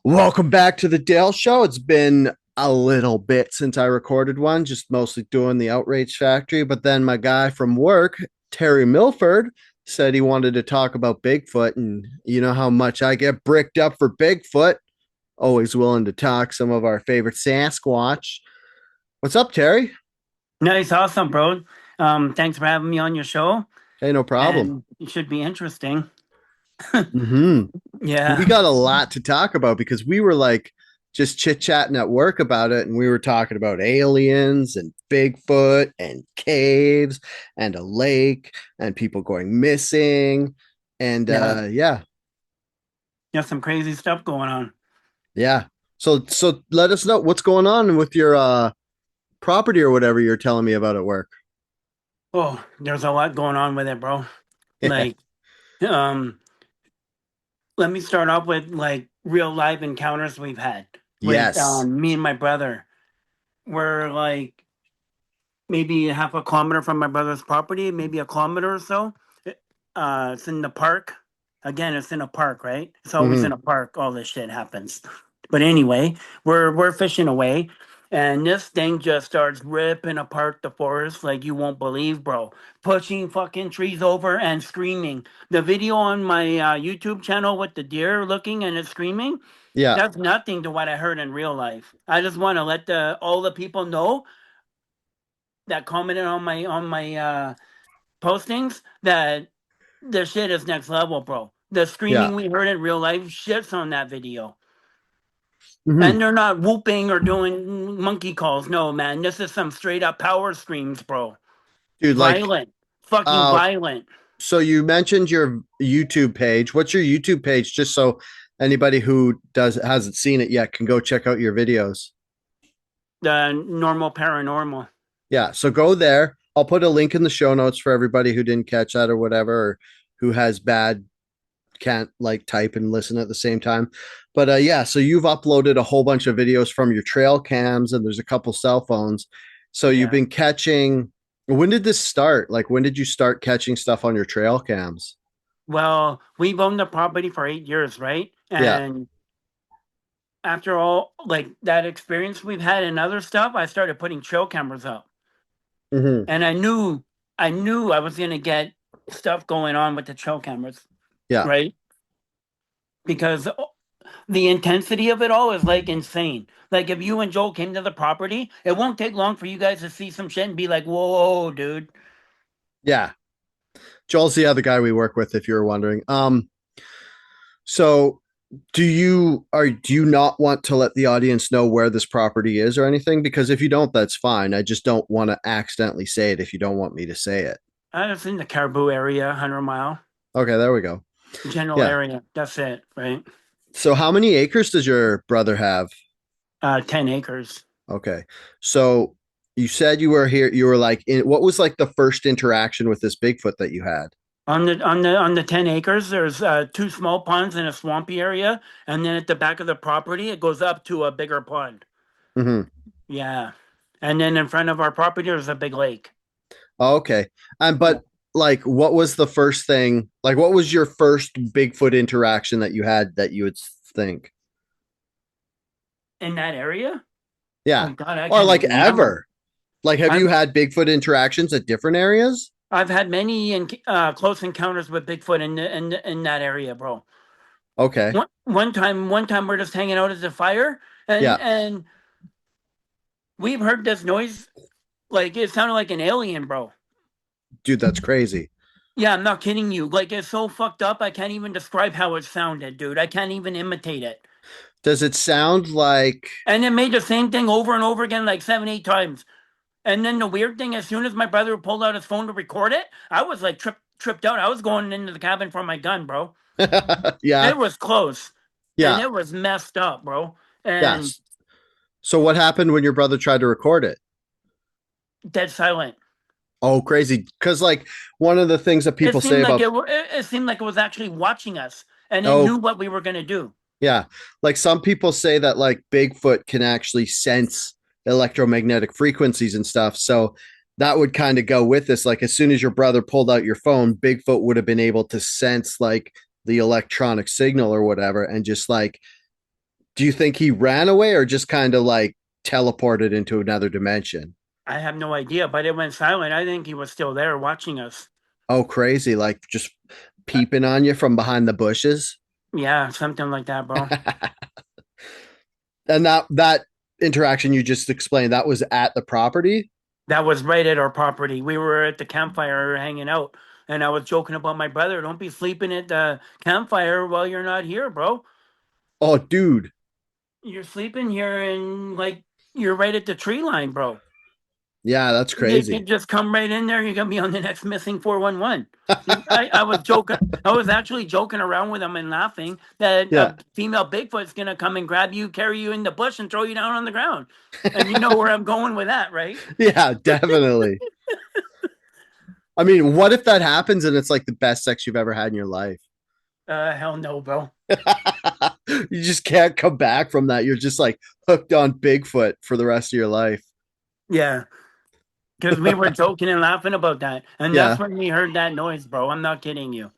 Welcome back to the Dale Show. It's been a little bit since I recorded one, just mostly doing the Outrage Factory. But then my guy from work, Terry Milford, said he wanted to talk about Bigfoot. And you know how much I get bricked up for Bigfoot. Always willing to talk some of our favorite Sasquatch. What's up, Terry? Nice, awesome, bro. Thanks for having me on your show, Hey, no problem. and it should be interesting. Hmm. We Yeah, got a lot to talk about because we were like just chit chatting at work about it, and we were talking about aliens and Bigfoot and caves and a lake and people going missing. And yeah, yeah, there's some crazy stuff going on. yeah. So let us know what's going on with your property or whatever you're telling me about at work. Oh, there's a lot going on with it, bro. Like, um, let me start off with like real live encounters we've had with Yes. me and my brother. We're like maybe half a kilometer from my brother's property, maybe a kilometer or so. It's in the park. Again, it's in a park, right? It's always in Hmm. a park. All this shit happens. But anyway, we're fishing away, and this thing just starts ripping apart the forest like you won't believe, bro. Pushing fucking trees over and screaming. The video on my YouTube channel with the deer looking and it's screaming. Yeah. That's nothing to what I heard in real life. I just want to let the all the people know that commented on my postings that the shit is next level, bro. The Yeah. screaming we heard in real life shits on that video. Hmm. And they're not whooping or doing monkey calls. No, man. This is some straight up power screams, bro. Dude, like, Violent. Fucking uh, violent. so you mentioned your YouTube page. What's your YouTube page? Just so anybody who does hasn't seen it yet can go check out your videos. The normal paranormal. Yeah, so go there. I'll put a link in the show notes for everybody who didn't catch that or whatever, or who has bad can't like type and listen at the same time. But yeah, so you've uploaded a whole bunch of videos from your trail cams, and there's a couple cell phones. So you've Yeah. been catching. When did this start? Like, when did you start catching stuff on your trail cams? Well, we've owned the property for 8 years, right? Yeah. And after all, like that experience we've had and other stuff, I started putting trail cameras up. Hmm. And I knew I was gonna get stuff going on with the trail cameras, Yeah. right? Because the intensity of it all is like insane. Like if you and Joel came to the property, it won't take long for you guys to see some shit and be like, "Whoa, dude!" Yeah. Joel's the other guy we work with, if you're wondering. So do you not want to let the audience know where this property is or anything? Because if you don't, that's fine. I just don't want to accidentally say it if you don't want me to say it. I was in the Caribou area, 100 Mile Okay, there we go. general Yeah. area. That's it, right? So how many acres does your brother have? 10 acres. Okay. So you said you were here, you were like what was like the first interaction with this Bigfoot that you had? On the 10 acres, there's two small ponds in a swampy area, and then at the back of the property, it goes up to a bigger pond. Hmm. Yeah, and then in front of our property, there's a big lake. Oh, okay. Yeah, But like, what was the first thing? Like, what was your first Bigfoot interaction that you had that you would think? in that area. Yeah. Oh God, I Or can't like even remember. ever. Like, have I've you had Bigfoot interactions at different areas? I've had many close encounters with Bigfoot in that area, bro. Okay. One time we're just hanging out at the fire, and Yeah. and we've heard this noise like it sounded like an alien, bro. Dude, that's crazy. Yeah, I'm not kidding you. Like it's so fucked up, I can't even describe how it sounded, dude. I can't even imitate it. Does it sound like, And it made the same thing over and over again, like 7, 8 times. And then the weird thing, as soon as my brother pulled out his phone to record it, I was like tripped out. I was going into the cabin for my gun, bro. yeah, It was close, and yeah, it was messed up, bro. And yes. So what happened when your brother tried to record it? dead silent. Oh, crazy. Because, like, one of the things that It people say seemed like about, it seemed like it was actually watching us, and it knew oh, what we were gonna do. Yeah. Like some people say that like Bigfoot can actually sense electromagnetic frequencies and stuff. So that would kind of go with this. Like as soon as your brother pulled out your phone, Bigfoot would have been able to sense like the electronic signal or whatever. And just like, do you think he ran away or just kind of like teleported into another dimension? I have no idea, but it went silent. I think he was still there watching us. Oh, crazy. Like just peeping on you from behind the bushes. Yeah, something like that, bro. And that interaction you just explained, that was at the property. That was right at our property. We were at the campfire hanging out, and I was joking about my brother. Don't be sleeping at the campfire while you're not here, bro. Oh, dude. You're sleeping here and like you're right at the tree line, bro. Yeah, that's You crazy. can just come right in there. You're gonna be on the next missing 411. I was joking. I was actually joking around with him and laughing that Yeah. a female Bigfoot's gonna come and grab you, carry you in the bush, and throw you down on the ground. And you know where I'm going with that, right? Yeah, definitely. I mean, what if that happens and it's like the best sex you've ever had in your life? Hell no, bro. You just can't come back from that. You're just like hooked on Bigfoot for the rest of your life. Yeah, because we were joking and laughing about that, and that's Yeah. when we heard that noise, bro. I'm not kidding you.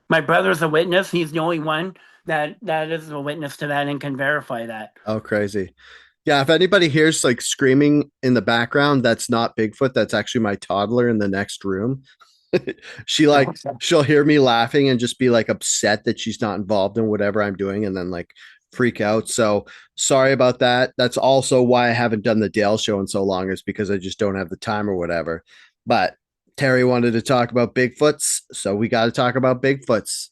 My brother's a witness. He's the only one that is a witness to that and can verify that. Oh, crazy. Yeah, if anybody hears like screaming in the background, that's not Bigfoot. That's actually my toddler in the next room. She like she'll hear me laughing and just be like upset that she's not involved in whatever I'm doing and then like freak out. So sorry about that. That's also why I haven't done the Dale show in so long, is because I just don't have the time or whatever. But Terry wanted to talk about Bigfoots, so we got to talk about Bigfoots.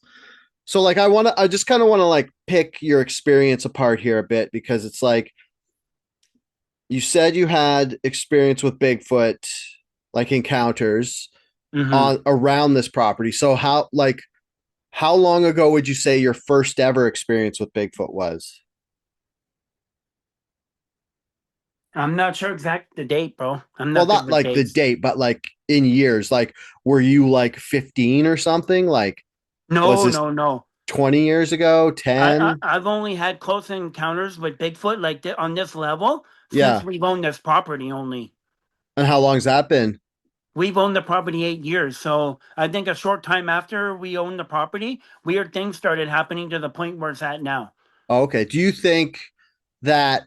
So like I just kind of want to like pick your experience apart here a bit, because it's like you said you had experience with Bigfoot, like encounters Hmm. on around this property. So how long ago would you say your first ever experience with Bigfoot was? I'm not sure exact the date, bro. I'm Well, not good not with like the dates. date, but like in years. Like were you like 15 or something? Like was No, this no, no. 20 years ago, I, 10? I've only had close encounters with Bigfoot like on this level since Yeah. we've owned this property only. And how long's that been? We've owned the property 8 years. So I think a short time after we owned the property, weird things started happening to the point where it's at now. Oh, okay. Do you think that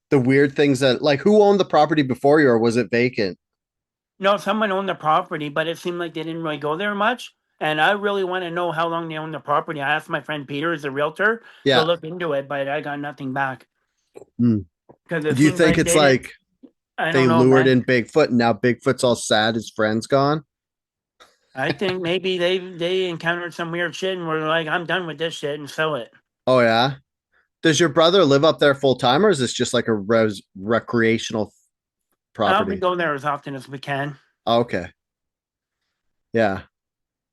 the weird things that like who owned the property before you, or was it vacant? No, someone owned the property, but it seemed like they didn't really go there much. And I really want to know how long they owned the property. I asked my friend Peter, as a realtor, to Yeah. look into it, but I got nothing back Hmm. because it Do you seems think like it's they didn't. like I they don't know, lured man. in Bigfoot and now Bigfoot's all sad his friend's gone? I think maybe they encountered some weird shit and were like, I'm done with this shit and sell it. Oh yeah. Does your brother live up there full time, or is this just like a recreational We property? go there as often as we can. Okay. Yeah.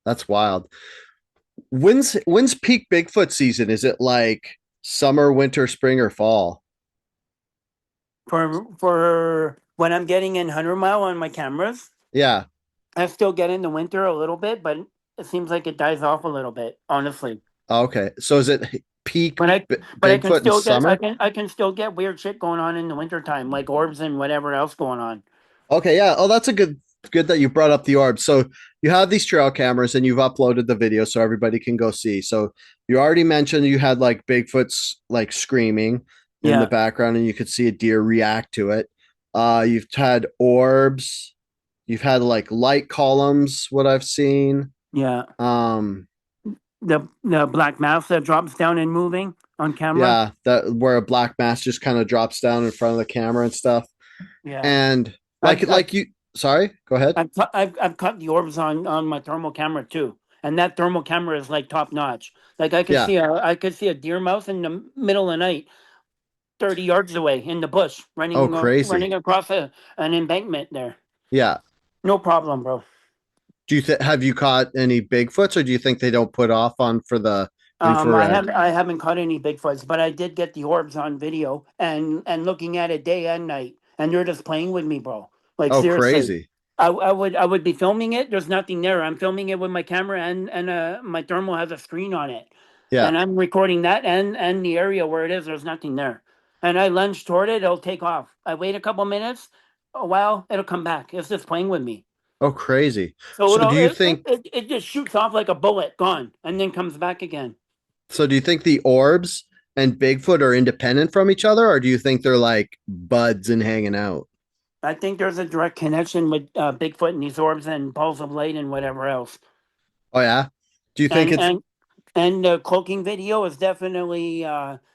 That's wild. When's peak Bigfoot season? Is it like summer, winter, spring, or fall? For when I'm getting in 100 mile on my cameras, Yeah. I still get in the winter a little bit, but it seems like it dies off a little bit, honestly. Okay. So is it peak But I but I can Bigfoot in still get summer? I can still get weird shit going on in the wintertime, like orbs and whatever else going on. Okay, yeah. Oh, that's a good that you brought up the orb. So you have these trail cameras and you've uploaded the video so everybody can go see. So you already mentioned you had like Bigfoot's like screaming in the Yeah, background and you could see a deer react to it. You've had orbs, you've had like light columns, what I've seen. yeah. Um, The black mouse that drops down and moving on camera. yeah, that where a black mass just kind of drops down in front of the camera and stuff. Yeah, And I've I've like you sorry, go ahead. I've caught the orbs on my thermal camera too, and that thermal camera is like top notch. Like Yeah. I could see a deer mouse in the middle of the night, 30 yards away in the bush, Oh, crazy. running across an embankment there. Yeah. No problem, bro. Do you have you caught any Bigfoots, or do you think they don't put off on for the infrared? I haven't caught any Bigfoots, but I did get the orbs on video and looking at it day and night, and they're just playing with me, bro. Like Oh, seriously, crazy. I would be filming it. There's nothing there. I'm filming it with my camera and my thermal has a screen on it. Yeah. and I'm recording that and the area where it is. There's nothing there, and I lunge toward it. It'll take off. I wait a couple minutes, a while, it'll come back. It's just playing with me. Oh, crazy. So So do it'll you it, it, think it, it just shoots off like a bullet, gone, and then comes back again. so do you think the orbs and Bigfoot are independent from each other, or do you think they're like buds and hanging out? I think there's a direct connection with Bigfoot and these orbs and balls of light and whatever else. Oh yeah. Do you think And it's and and the cloaking video is definitely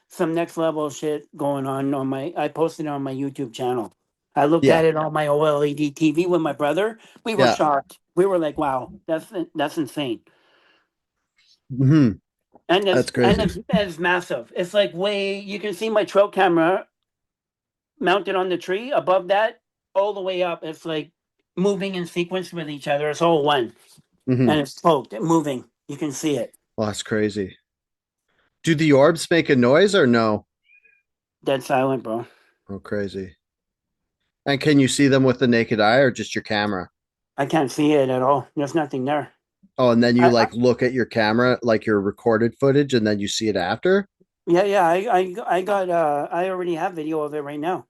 some next level shit going on my. I posted it on my YouTube channel. I looked yeah. at it on my OLED TV with my brother. We were Yeah. shocked. We were like, "Wow, that's insane." Hmm. And That's it's and crazy. it's massive. It's like way you can see my trail camera mounted on the tree. Above that, all the way up, it's like moving in sequence with each other. It's all one, Hmm. and it's cloaked, moving. You can see it. Well, that's crazy. Do the orbs make a noise or no? Dead silent, bro. Oh, crazy. And can you see them with the naked eye or just your camera? I can't see it at all. There's nothing there. Oh, and then you I like look at your camera, like your recorded footage, and then you see it after? Yeah, yeah. I got. I already have video of it right now.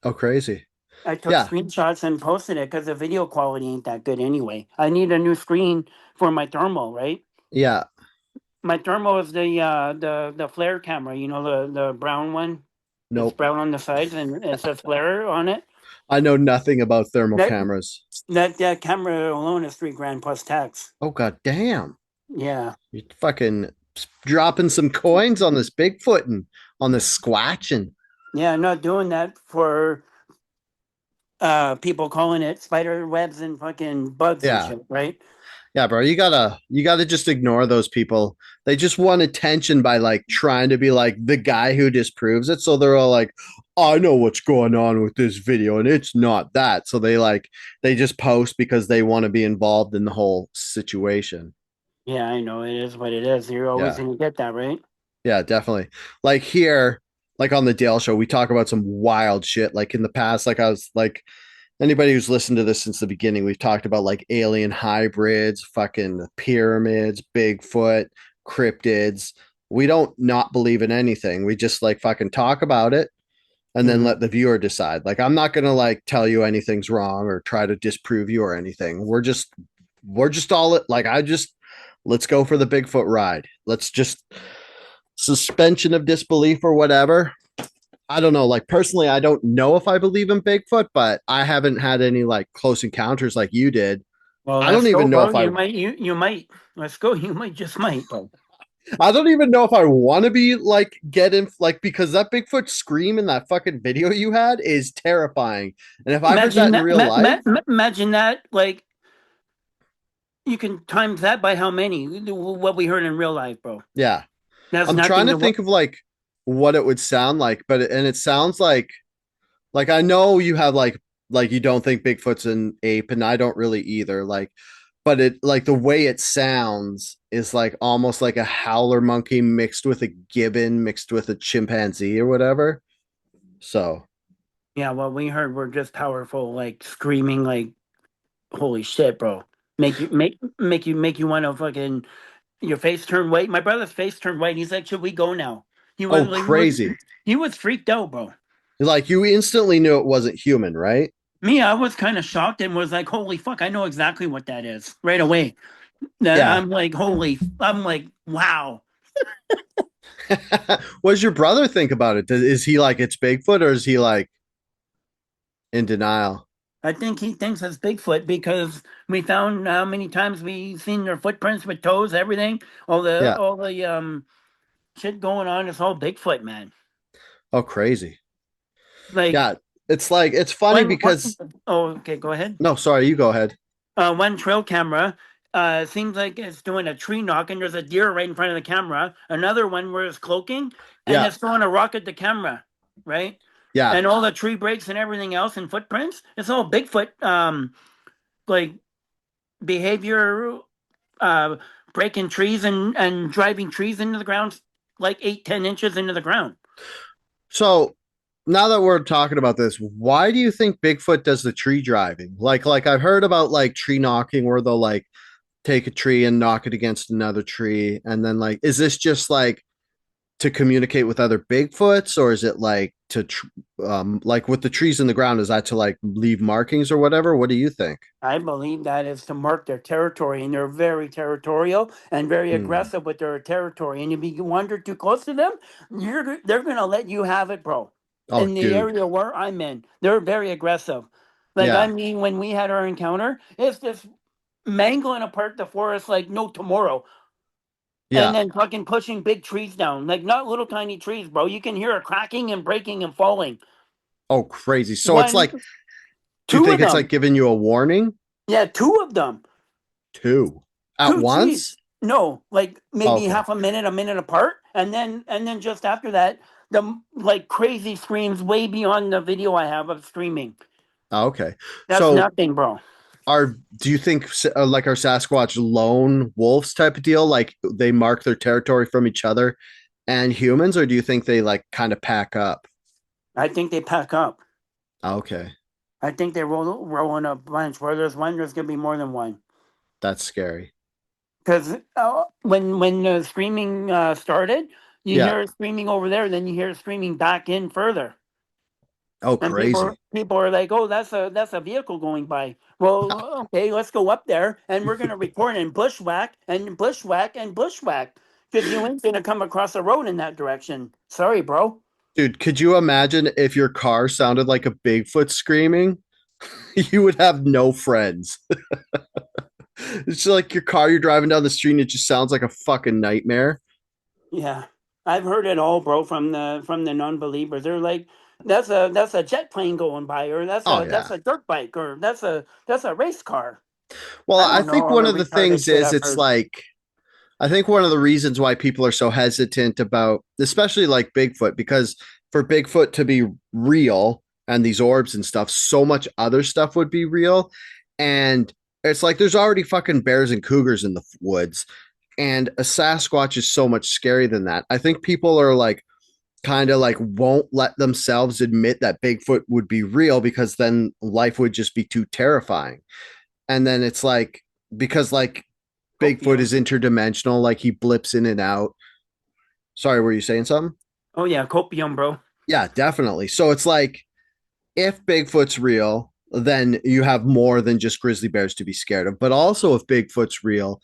Oh, crazy. I took Yeah. screenshots and posted it because the video quality ain't that good anyway. I need a new screen for my thermal, right? Yeah. My thermal is the flare camera. You know the brown one. It's Nope. brown on the sides and it says flare on it. I know nothing about thermal That cameras. that camera alone is 3 grand plus tax. Oh, god damn. Yeah, You're fucking dropping some coins on this Bigfoot and on this squatching. yeah. I'm not doing that for people calling it spider webs and fucking bugs and Yeah. shit, right? Yeah, bro. You gotta just ignore those people. They just want attention by like trying to be like the guy who disproves it. So they're all like, I know what's going on with this video, and it's not that. So they just post because they want to be involved in the whole situation. Yeah, I know it is what it is. You're always Yeah. gonna get that, right? Yeah, definitely. Like here, like on the Dale show, we talk about some wild shit. Like in the past, like I was like anybody who's listened to this since the beginning, we've talked about like alien hybrids, fucking pyramids, Bigfoot, cryptids. We don't not believe in anything. We just like fucking talk about it and then Hmm. let the viewer decide. Like I'm not gonna like tell you anything's wrong or try to disprove you or anything. We're just all like I just let's go for the Bigfoot ride. Let's just suspension of disbelief or whatever. I don't know. Like personally, I don't know if I believe in Bigfoot, but I haven't had any like close encounters like you did. Well, I don't let's go, even know bro. if I You might. Let's go. You might just might, bro. I don't even know if I want to be like get in like because that Bigfoot scream in that fucking video you had is terrifying. And if I heard that Imagine in that. real life, Imagine that. Like you can times that by how many? What we heard in real life, bro. yeah. That's I'm trying nothing to to what. think of like what it would sound like, but and it sounds like I know you have like you don't think Bigfoot's an ape, and I don't really either. Like, but it like the way it sounds is like almost like a howler monkey mixed with a gibbon mixed with a chimpanzee or whatever. So Yeah, what we heard were just powerful, like screaming, like holy shit, bro. Make you want to fucking your face turn white. My brother's face turned white. He's like, "Should we go now?" He was oh like, crazy. he was freaked out, bro. Like you instantly knew it wasn't human, right? Me, I was kind of shocked and was like, "Holy fuck! I know exactly what that is right away." Yeah. I'm like, "Holy!" I'm like, "Wow!" What does your brother think about it? Is he like it's Bigfoot or is he like in denial? I think he thinks it's Bigfoot because we found how many times we seen their footprints with toes, everything, Yeah. all the shit going on. It's all Bigfoot, man. Oh, crazy. Like Yeah. It's like it's funny one, one because oh, okay, go ahead. no, sorry, you go ahead. One trail camera seems like it's doing a tree knock and there's a deer right in front of the camera. Another one where it's cloaking and Yeah. it's throwing a rock at the camera, right? Yeah. And all the tree breaks and everything else and footprints, it's all Bigfoot like behavior, uh breaking trees and driving trees into the ground like 8-10 inches into the ground. So now that we're talking about this, why do you think Bigfoot does the tree driving? Like I've heard about like tree knocking where they'll like take a tree and knock it against another tree, and then like, is this just like to communicate with other Bigfoots, or is it like like with the trees in the ground? Is that to like leave markings or whatever? What do you think? I believe that is to mark their territory, and they're very territorial and very Hmm. aggressive with their territory. And if you wander too close to them, they're gonna let you have it, bro. Oh, In the dude. area where I'm in, they're very aggressive. Like I Yeah. mean, when we had our encounter, it's just mangling apart the forest like no tomorrow, and Yeah. then fucking pushing big trees down, like not little tiny trees, bro. You can hear it cracking and breaking and falling. Oh, crazy. So it's One, like, do you two think of it's like them, giving you a warning? yeah, two of them. Two at Two trees. once? No, like maybe Okay. half a minute apart, and then just after that, the like crazy screams way beyond the video I have of screaming. Okay. That's So nothing, bro. do you think like our Sasquatch lone wolves type of deal, like they mark their territory from each other and humans, or do you think they like kind of pack up? I think they pack up. Okay. I think they roll in a bunch. Where there's one, there's gonna be more than one. That's scary. Because when the screaming started, you Yeah. hear it screaming over there, then you hear it screaming back in further. Oh, And crazy. people are like, "Oh, that's a vehicle going by." Well, okay, let's go up there, and we're gonna report and bushwhack and bushwhack and bushwhack because you ain't gonna come across the road in that direction. Sorry, bro. Dude, could you imagine if your car sounded like a Bigfoot screaming? You would have no friends. It's like your car, you're driving down the street and it just sounds like a fucking nightmare. Yeah, I've heard it all, bro, from the non-believers. They're like, that's a jet plane going by, or Oh, that's yeah. a dirt bike, or that's a race car. Well, I I don't know think all one the of the retarded things shit is I've it's heard. like, I think one of the reasons why people are so hesitant about, especially like Bigfoot, because for Bigfoot to be real and these orbs and stuff, so much other stuff would be real. And it's like there's already fucking bears and cougars in the woods. And a Sasquatch is so much scarier than that. I think people are like, kind of like won't let themselves admit that Bigfoot would be real because then life would just be too terrifying. And then it's like, because like Bigfoot Copium. is interdimensional, like he blips in and out. Sorry, were you saying something? Oh yeah, copium, bro. Yeah, definitely. So it's like if Bigfoot's real, then you have more than just grizzly bears to be scared of. But also, if Bigfoot's real,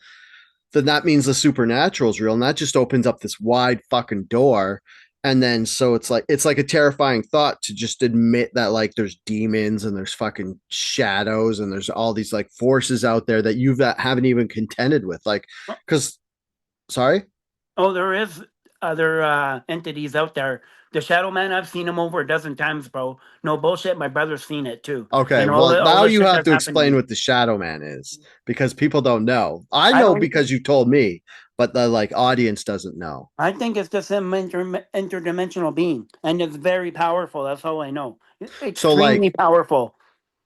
then that means the supernatural is real. And that just opens up this wide fucking door. And then so it's like a terrifying thought to just admit that like there's demons and there's fucking shadows and there's all these like forces out there that you haven't even contended with. Like, because sorry? Oh, there is other entities out there. The Shadow Man, I've seen him over a dozen times, bro. No bullshit. My brother's seen it too, Okay, and well all now the you shit have that's to happened to explain me. what the Shadow Man is because people don't know. I I know don't. because you told me, but the like audience doesn't know. I think it's just some interdimensional being, and it's very powerful. That's all I know. So Extremely powerful.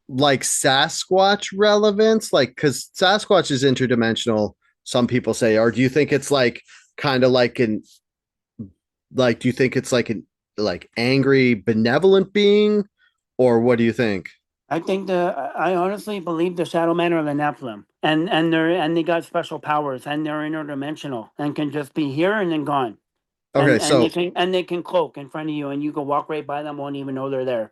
like Sasquatch relevance, like because Sasquatch is interdimensional. Some people say, or do you think it's like kind of like an like? Do you think it's like an like angry benevolent being, or what do you think? I honestly believe the Shadow Man are the Nephilim, and they got special powers, and they're interdimensional, and can just be here and then gone, Okay, and they can cloak in front of you, and you can walk right by them, won't even know they're there.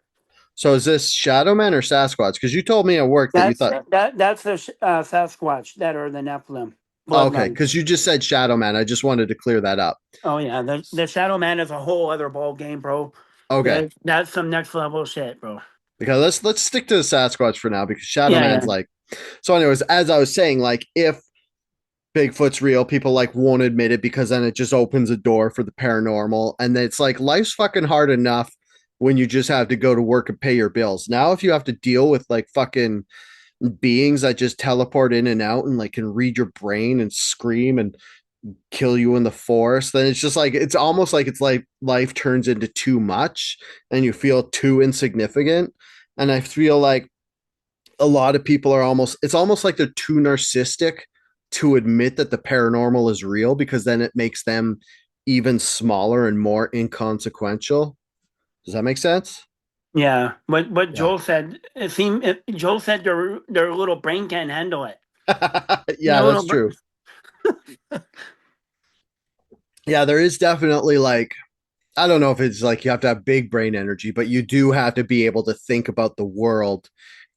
so is this Shadow Man or Sasquatch? Because you told me at work that you thought That's the Sasquatch that are the Nephilim okay, bloodline. because you just said Shadow Man. I just wanted to clear that up. Oh yeah, the Shadow Man is a whole other ball game, bro. Okay, That's some next level shit, bro. because let's stick to the Sasquatch for now because Shadow Yeah, Man's yeah. like so. Anyways, as I was saying, like if Bigfoot's real, people like won't admit it because then it just opens a door for the paranormal, and it's like life's fucking hard enough when you just have to go to work and pay your bills. Now, if you have to deal with like fucking beings that just teleport in and out and like can read your brain and scream and kill you in the forest, then it's just like it's almost like it's like life turns into too much and you feel too insignificant. And I feel like a lot of people are almost it's almost like they're too narcissistic to admit that the paranormal is real because then it makes them even smaller and more inconsequential. Does that make sense? Yeah, what Yeah. Joel said. Joel said their little brain can't handle it. Yeah, No, that's no, but true. Yeah, there is definitely like, I don't know if it's like you have to have big brain energy, but you do have to be able to think about the world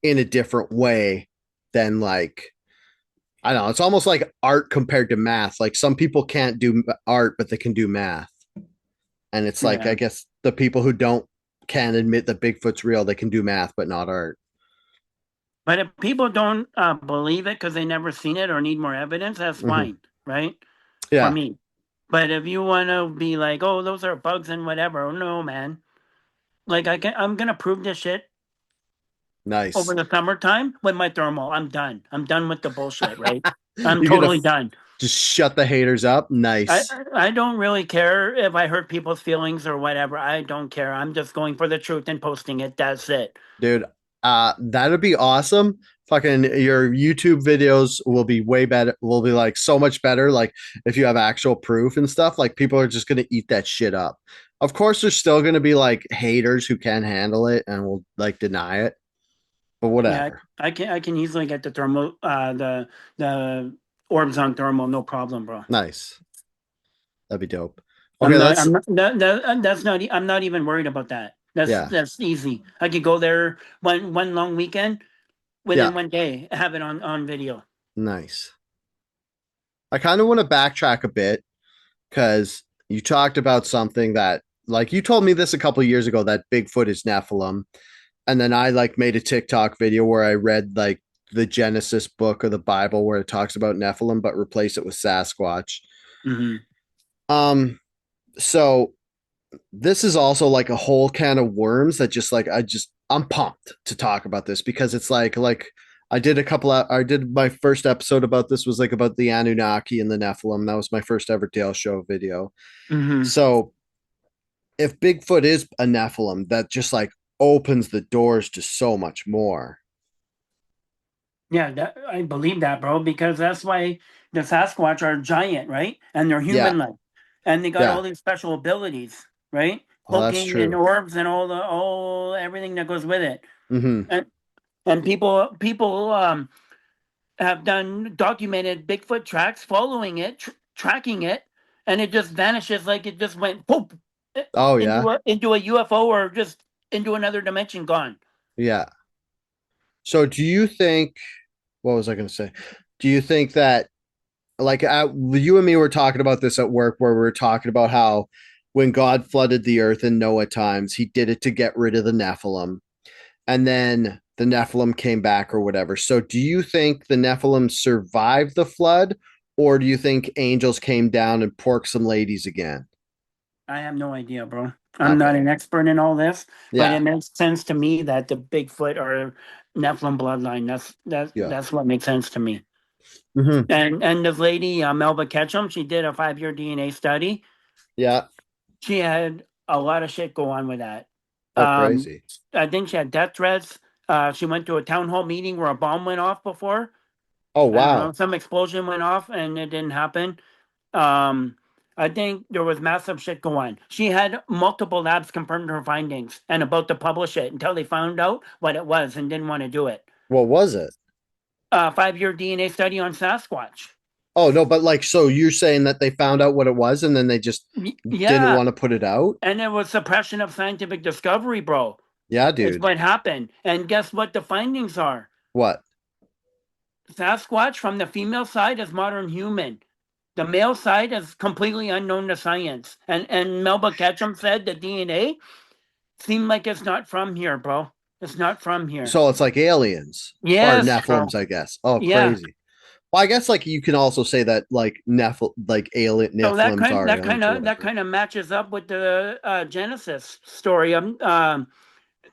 in a different way than like, I don't know. It's almost like art compared to math. Like some people can't do art, but they can do math. And it's like, I yeah. guess the people who don't can admit that Bigfoot's real, they can do math, but not art. But if people don't believe it because they never seen it or need more evidence, that's Hmm. fine, right? For Yeah. me. But if you want to be like, oh, those are bugs and whatever, no, man. Like I'm gonna prove this shit over Nice. the summertime with my thermal. I'm done. I'm done with the bullshit, right? I'm You're going to totally done. just shut the haters up. I Nice. I don't really care if I hurt people's feelings or whatever. I don't care. I'm just going for the truth and posting it. That's it. Dude, that'd be awesome. Fucking your YouTube videos will be way better, will be like so much better. Like if you have actual proof and stuff, like people are just gonna eat that shit up. Of course, there's still gonna be like haters who can handle it and will like deny it, but Yeah, whatever. I can easily get the thermal the orbs on thermal, no problem, bro. Nice. That'd be dope. Okay, I'm not. let's I'm not. That's not. I'm not even worried about that. That's yeah, that's easy. I could go there one long weekend yeah, within one day, have it on video. nice. I kind of want to backtrack a bit because you talked about something that like you told me this a couple of years ago that Bigfoot is Nephilim. And then I like made a TikTok video where I read like the Genesis book of the Bible where it talks about Nephilim, but replace it with Sasquatch. Hmm. Um, so this is also like a whole can of worms that just like I'm pumped to talk about this because it's like I did my first episode about this was like about the Anunnaki and the Nephilim. That was my first ever Dale Show video. Hmm. So if Bigfoot is a Nephilim, that just like opens the doors to so much more. Yeah, I believe that, bro, because that's why the Sasquatch are giant, right? And they're Yeah, human-like, and they got yeah. all these special abilities, right? Oh, that's Cloaking and true. orbs and all everything that goes with it. Hmm. And people have done documented Bigfoot tracks, following it, tracking it, and it just vanishes like it just went poop Oh yeah, into a UFO or just into another dimension, gone. yeah. So do you think? What was I going to say? Do you think that you and me were talking about this at work, where we were talking about how when God flooded the earth in Noah times, He did it to get rid of the Nephilim, and then the Nephilim came back or whatever. So do you think the Nephilim survived the flood, or do you think angels came down and porked some ladies again? I have no idea, bro. I'm not Okay, an expert in all this, but it yeah, makes sense to me that the Bigfoot or Nephilim bloodline. yeah, That's what makes sense to me. hmm, And this lady, Melba Ketchum, she did a 5-year DNA study. yeah. She had a lot of shit go on with that. Oh, Um, crazy. I think she had death threats. She went to a town hall meeting where a bomb went off before. Oh, I don't know, wow. some explosion went off and it didn't happen. Um, I think there was massive shit going on. She had multiple labs confirm her findings and about to publish it until they found out what it was and didn't want to do it. What was it? 5-year DNA study on Sasquatch. Oh no, but like, so you're saying that they found out what it was and then they just didn't Yeah, want to put it out? and it was suppression of scientific discovery, bro. Yeah, It's dude. what happened. And guess what the findings are? What? Sasquatch from the female side is modern human. The male side is completely unknown to science. And Melba Ketchum said the DNA seemed like it's not from here, bro. It's not from here. So it's like aliens or Yes, bro. Nephilims, I guess. Oh, Yeah. crazy. Well, I guess like you can also say that like like alien So Nephilims are aliens or that whatever. kind of matches up with the Genesis story.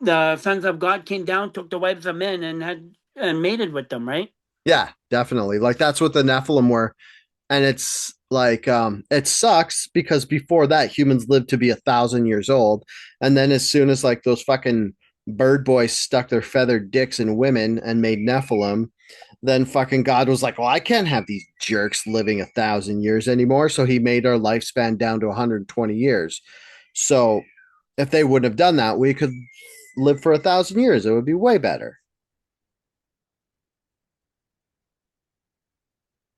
The sons of God came down, took the wives of men, and had and mated with them, right? Yeah, definitely. Like that's what the Nephilim were. And it's like it sucks because before that humans lived to be 1,000 years old. And then as soon as like those fucking bird boys stuck their feathered dicks in women and made Nephilim, then fucking God was like, well, I can't have these jerks living 1,000 years anymore. So he made our lifespan down to 120 years. So if they wouldn't have done that, we could live for 1,000 years. It would be way better.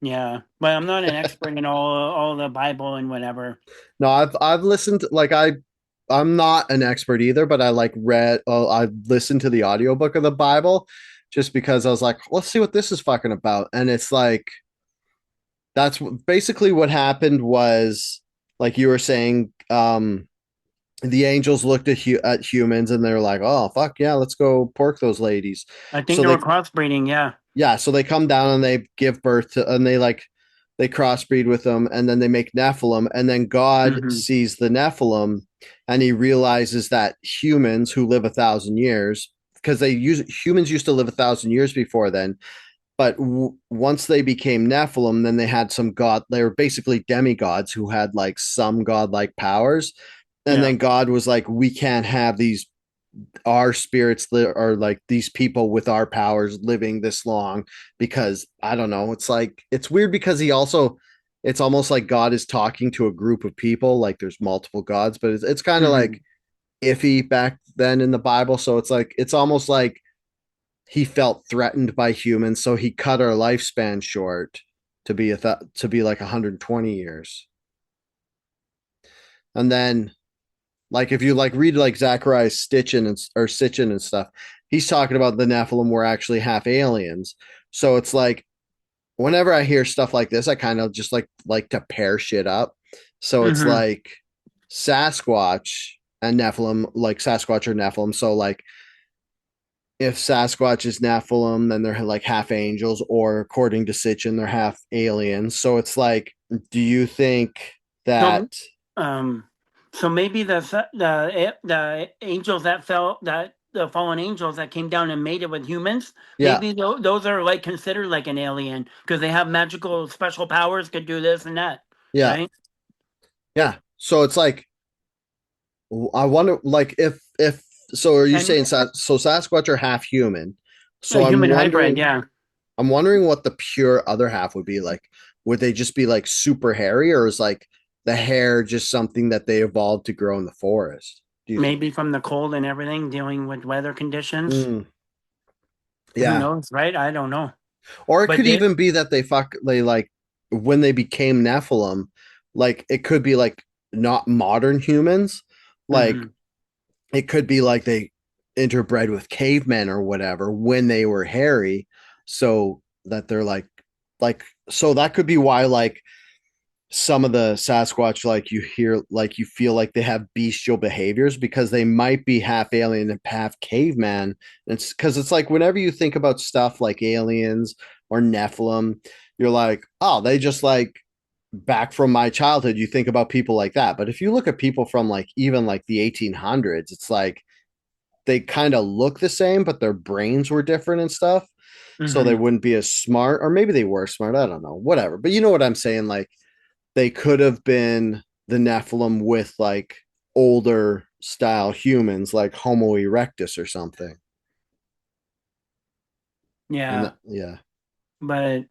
Yeah, but I'm not an expert in all the Bible and whatever. No, I've listened like I'm not an expert either, but I like read I've listened to the audiobook of the Bible just because I was like, let's see what this is fucking about. And it's like basically what happened was like you were saying, the angels looked at humans and they're like, oh fuck yeah, let's go pork those ladies. I think So they were they crossbreeding. Yeah. yeah, so they come down and they give birth to, and they crossbreed with them, and then they make Nephilim, and then God Hmm. sees the Nephilim, and he realizes that humans who live 1,000 years, because humans used to live 1,000 years before then, but once they became Nephilim, then they had they were basically demigods who had like some godlike powers, and Yeah. then God was like, we can't have these our spirits are like these people with our powers living this long because I don't know. It's like it's weird because it's almost like God is talking to a group of people. Like there's multiple gods, but it's kind of Hmm. like iffy back then in the Bible. So it's like it's almost like he felt threatened by humans, so he cut our lifespan short to be like 120 years, and then like if you like read like Zacharias Stitchin or Sitchin and stuff, he's talking about the Nephilim were actually half aliens. So it's like whenever I hear stuff like this, I kind of just like to pair shit up. So it's Hmm. like Sasquatch and Nephilim, like Sasquatch or Nephilim. So like if Sasquatch is Nephilim, then they're like half angels, or according to Sitchin, they're half aliens. So it's like, do you think So, that? um, so maybe the angels that fell that the fallen angels that came down and mated with humans, Yeah, maybe those are like considered like an alien because they have magical special powers, could do this and that, yeah, right? yeah. So it's like I wonder, like, if so, are you And saying so? Sasquatch are half human, a so human hybrid, yeah. I'm wondering what the pure other half would be like. Would they just be like super hairy, or is like the hair just something that they evolved to grow in the forest? Do you think? Maybe from the cold and everything, dealing with weather conditions. Mm, Who yeah, knows, right? I don't know. or it But could even be that they like when they became Nephilim, like it could be like not modern humans, like mhm. it could be like they interbred with cavemen or whatever when they were hairy, so that they're like so that could be why like some of the Sasquatch, like you hear, like you feel like they have bestial behaviors because they might be half alien and half caveman. It's because it's like whenever you think about stuff like aliens or Nephilim, you're like, oh, they just like back from my childhood, you think about people like that. But if you look at people from like even like the 1800s, it's like they kind of look the same, but their brains were different and stuff. So they Mhm. wouldn't be as smart, or maybe they were smart. I don't know, whatever. But you know what I'm saying? Like they could have been the Nephilim with like older style humans, like Homo erectus or something. And Yeah, yeah, but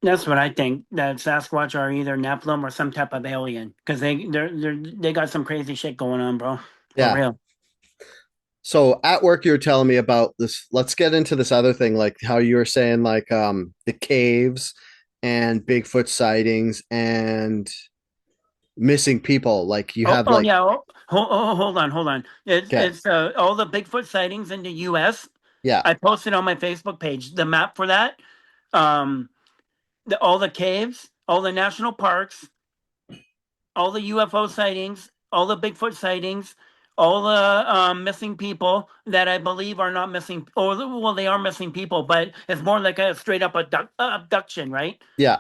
that's what I think. That Sasquatch are either Nephilim or some type of alien because they got some crazy shit going on, bro. For yeah. real. So at work, you were telling me about this. Let's get into this other thing, like how you were saying, like the caves and Bigfoot sightings and missing people. Like you Oh, have oh like, yeah. Hold on, hold on. okay, It's all the Bigfoot sightings in the U.S. yeah, I posted on my Facebook page the map for that. Um, all the caves, all the national parks, all the UFO sightings, all the Bigfoot sightings, all the missing people that I believe are not missing, or well, they are missing people, but it's more like a straight up abduction, right? yeah,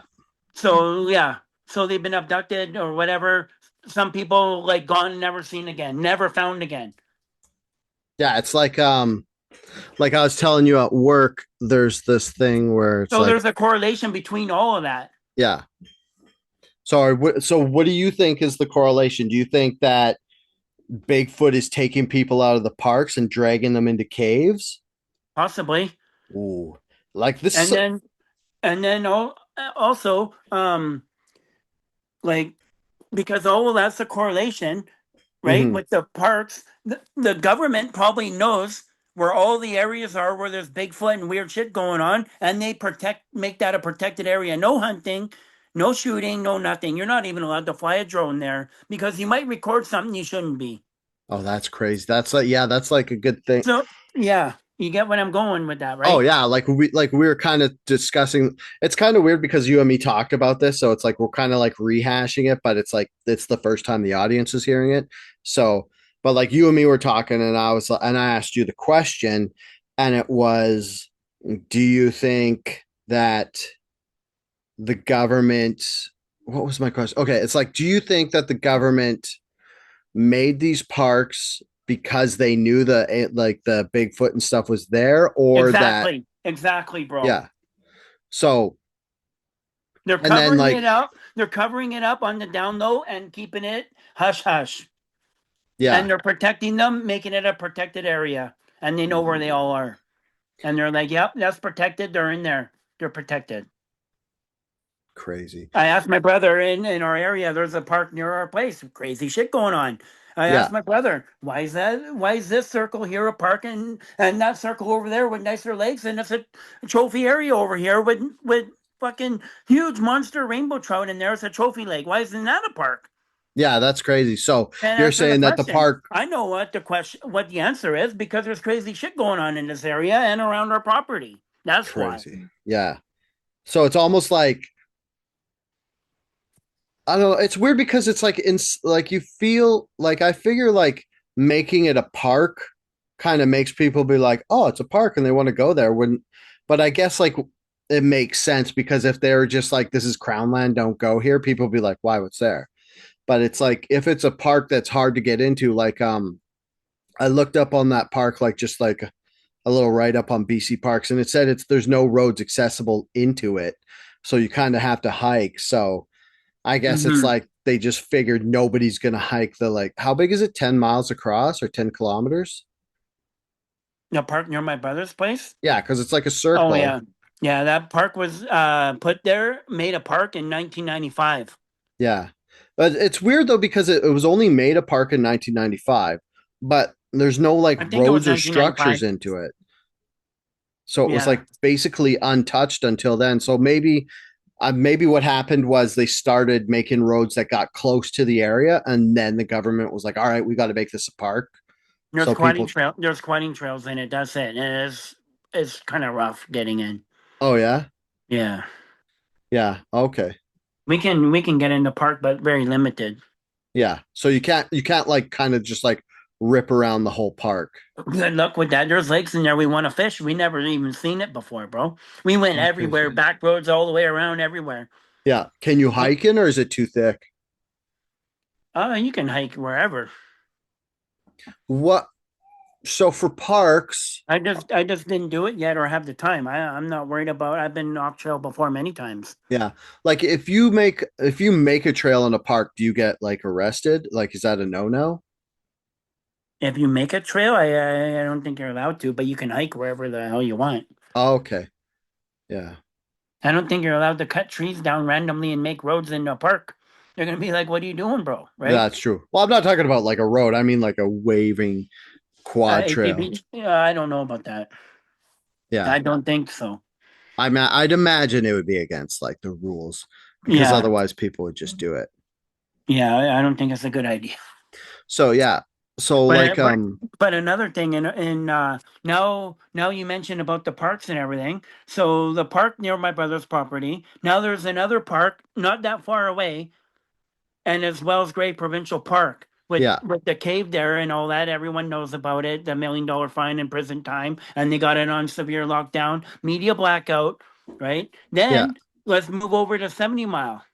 So yeah, so they've been abducted or whatever. Some people like gone, never seen again, never found again. yeah. It's like I was telling you at work, there's this thing where it's So like, there's a correlation between all of that. yeah. So what do you think is the correlation? Do you think that Bigfoot is taking people out of the parks and dragging them into caves? Possibly. Ooh, like this. And then also like because all of that's a correlation, right? Mhm. With the parks, the government probably knows where all the areas are where there's Bigfoot and weird shit going on, and they make that a protected area. No hunting, no shooting, no nothing. You're not even allowed to fly a drone there because you might record something you shouldn't be. Oh, that's crazy. That's like, yeah, that's like a good thing. So yeah, you get what I'm going with that, Oh right? yeah, like we were kind of discussing. It's kind of weird because you and me talked about this, so it's like we're kind of like rehashing it, but it's like it's the first time the audience is hearing it. So, but like you and me were talking, and I asked you the question, and it was, do you think that the government? What was my question? Okay, it's like, do you think that the government made these parks because they knew the Bigfoot and stuff was there, or that Exactly, exactly, bro. yeah. So They're and then covering like it up. They're covering it up on the down low and keeping it hush hush. yeah, And they're protecting them, making it a protected area. And they know where they all are. And they're like, yep, that's protected. They're in there. They're protected. crazy. I asked my brother in our area, there's a park near our place. Crazy shit going on. I asked Yeah. my brother, why is that? Why is this circle here a park and that circle over there with nicer lakes and it's a trophy area over here with fucking huge monster rainbow trout and there's a trophy lake. Why isn't that a park? Yeah, that's crazy. So And you're answer the saying that the question. park I know what the answer is because there's crazy shit going on in this area and around our property. That's why. crazy. Yeah. So it's almost like I don't know, it's weird because it's like in like you feel like I figure like making it a park kind of makes people be like, "Oh, it's a park and they want to go there." Wouldn't but I guess like it makes sense because if they're just like this is crown land, don't go here, people be like, "Why what's there?" But it's like if it's a park that's hard to get into like I looked up on that park like just like a little write up on BC Parks, and it said it's there's no roads accessible into it, so you kind of have to hike. So I guess it's Mm-hmm. like they just figured nobody's gonna hike the like how big is it? 10 miles across or 10 kilometers? The park near my brother's place. Yeah, because it's like a Oh circle. yeah, yeah. That park was put there, made a park in 1995. Yeah, but it's weird though because it was only made a park in 1995, but there's no like I think it was roads or 1995. structures into it. So it was Yeah, like basically untouched until then. So maybe what happened was they started making roads that got close to the area, and then the government was like, "All right, we got to make this a park." there's So quieting people, trail. There's quieting trails in it. That's it. And it's kind of rough getting in. oh yeah, Yeah, yeah, okay, we can get in the park, but very limited. yeah. So you can't like kind of just like rip around the whole park. Good luck with that. There's lakes in there we want to fish. We never even seen it before, bro. We went Oh, crazy. everywhere, back roads all the way around everywhere. Yeah, can you Like, hike in, or is it too thick? you can hike wherever. What? So for parks, I just didn't do it yet or have the time. I'm not worried about. I've been off trail before many times. yeah, like if you make a trail in a park, do you get like arrested? Like, is that a no no? If you make a trail, I don't think you're allowed to, but you can hike wherever the hell you want. Oh, okay, yeah. I don't think you're allowed to cut trees down randomly and make roads in a park. They're gonna be like, "What are you doing, bro?" Right? That's true. Well, I'm not talking about like a road. I mean like a waving quad trail. ATV. Yeah, I don't know about that. Yeah. I don't think so. I'd imagine it would be against like the rules because Yeah, otherwise people would just do it. yeah, I don't think it's a good idea. So yeah. So But like uh, but but another thing, now you mentioned about the parks and everything. So the park near my brother's property. Now there's another park not that far away, and as Wells Gray Provincial Park yeah. with the cave there and all that. Everyone knows about it. The $1 million fine and prison time, and they got it on severe lockdown, media blackout. Right Yeah. then, let's move over to 70 Mile.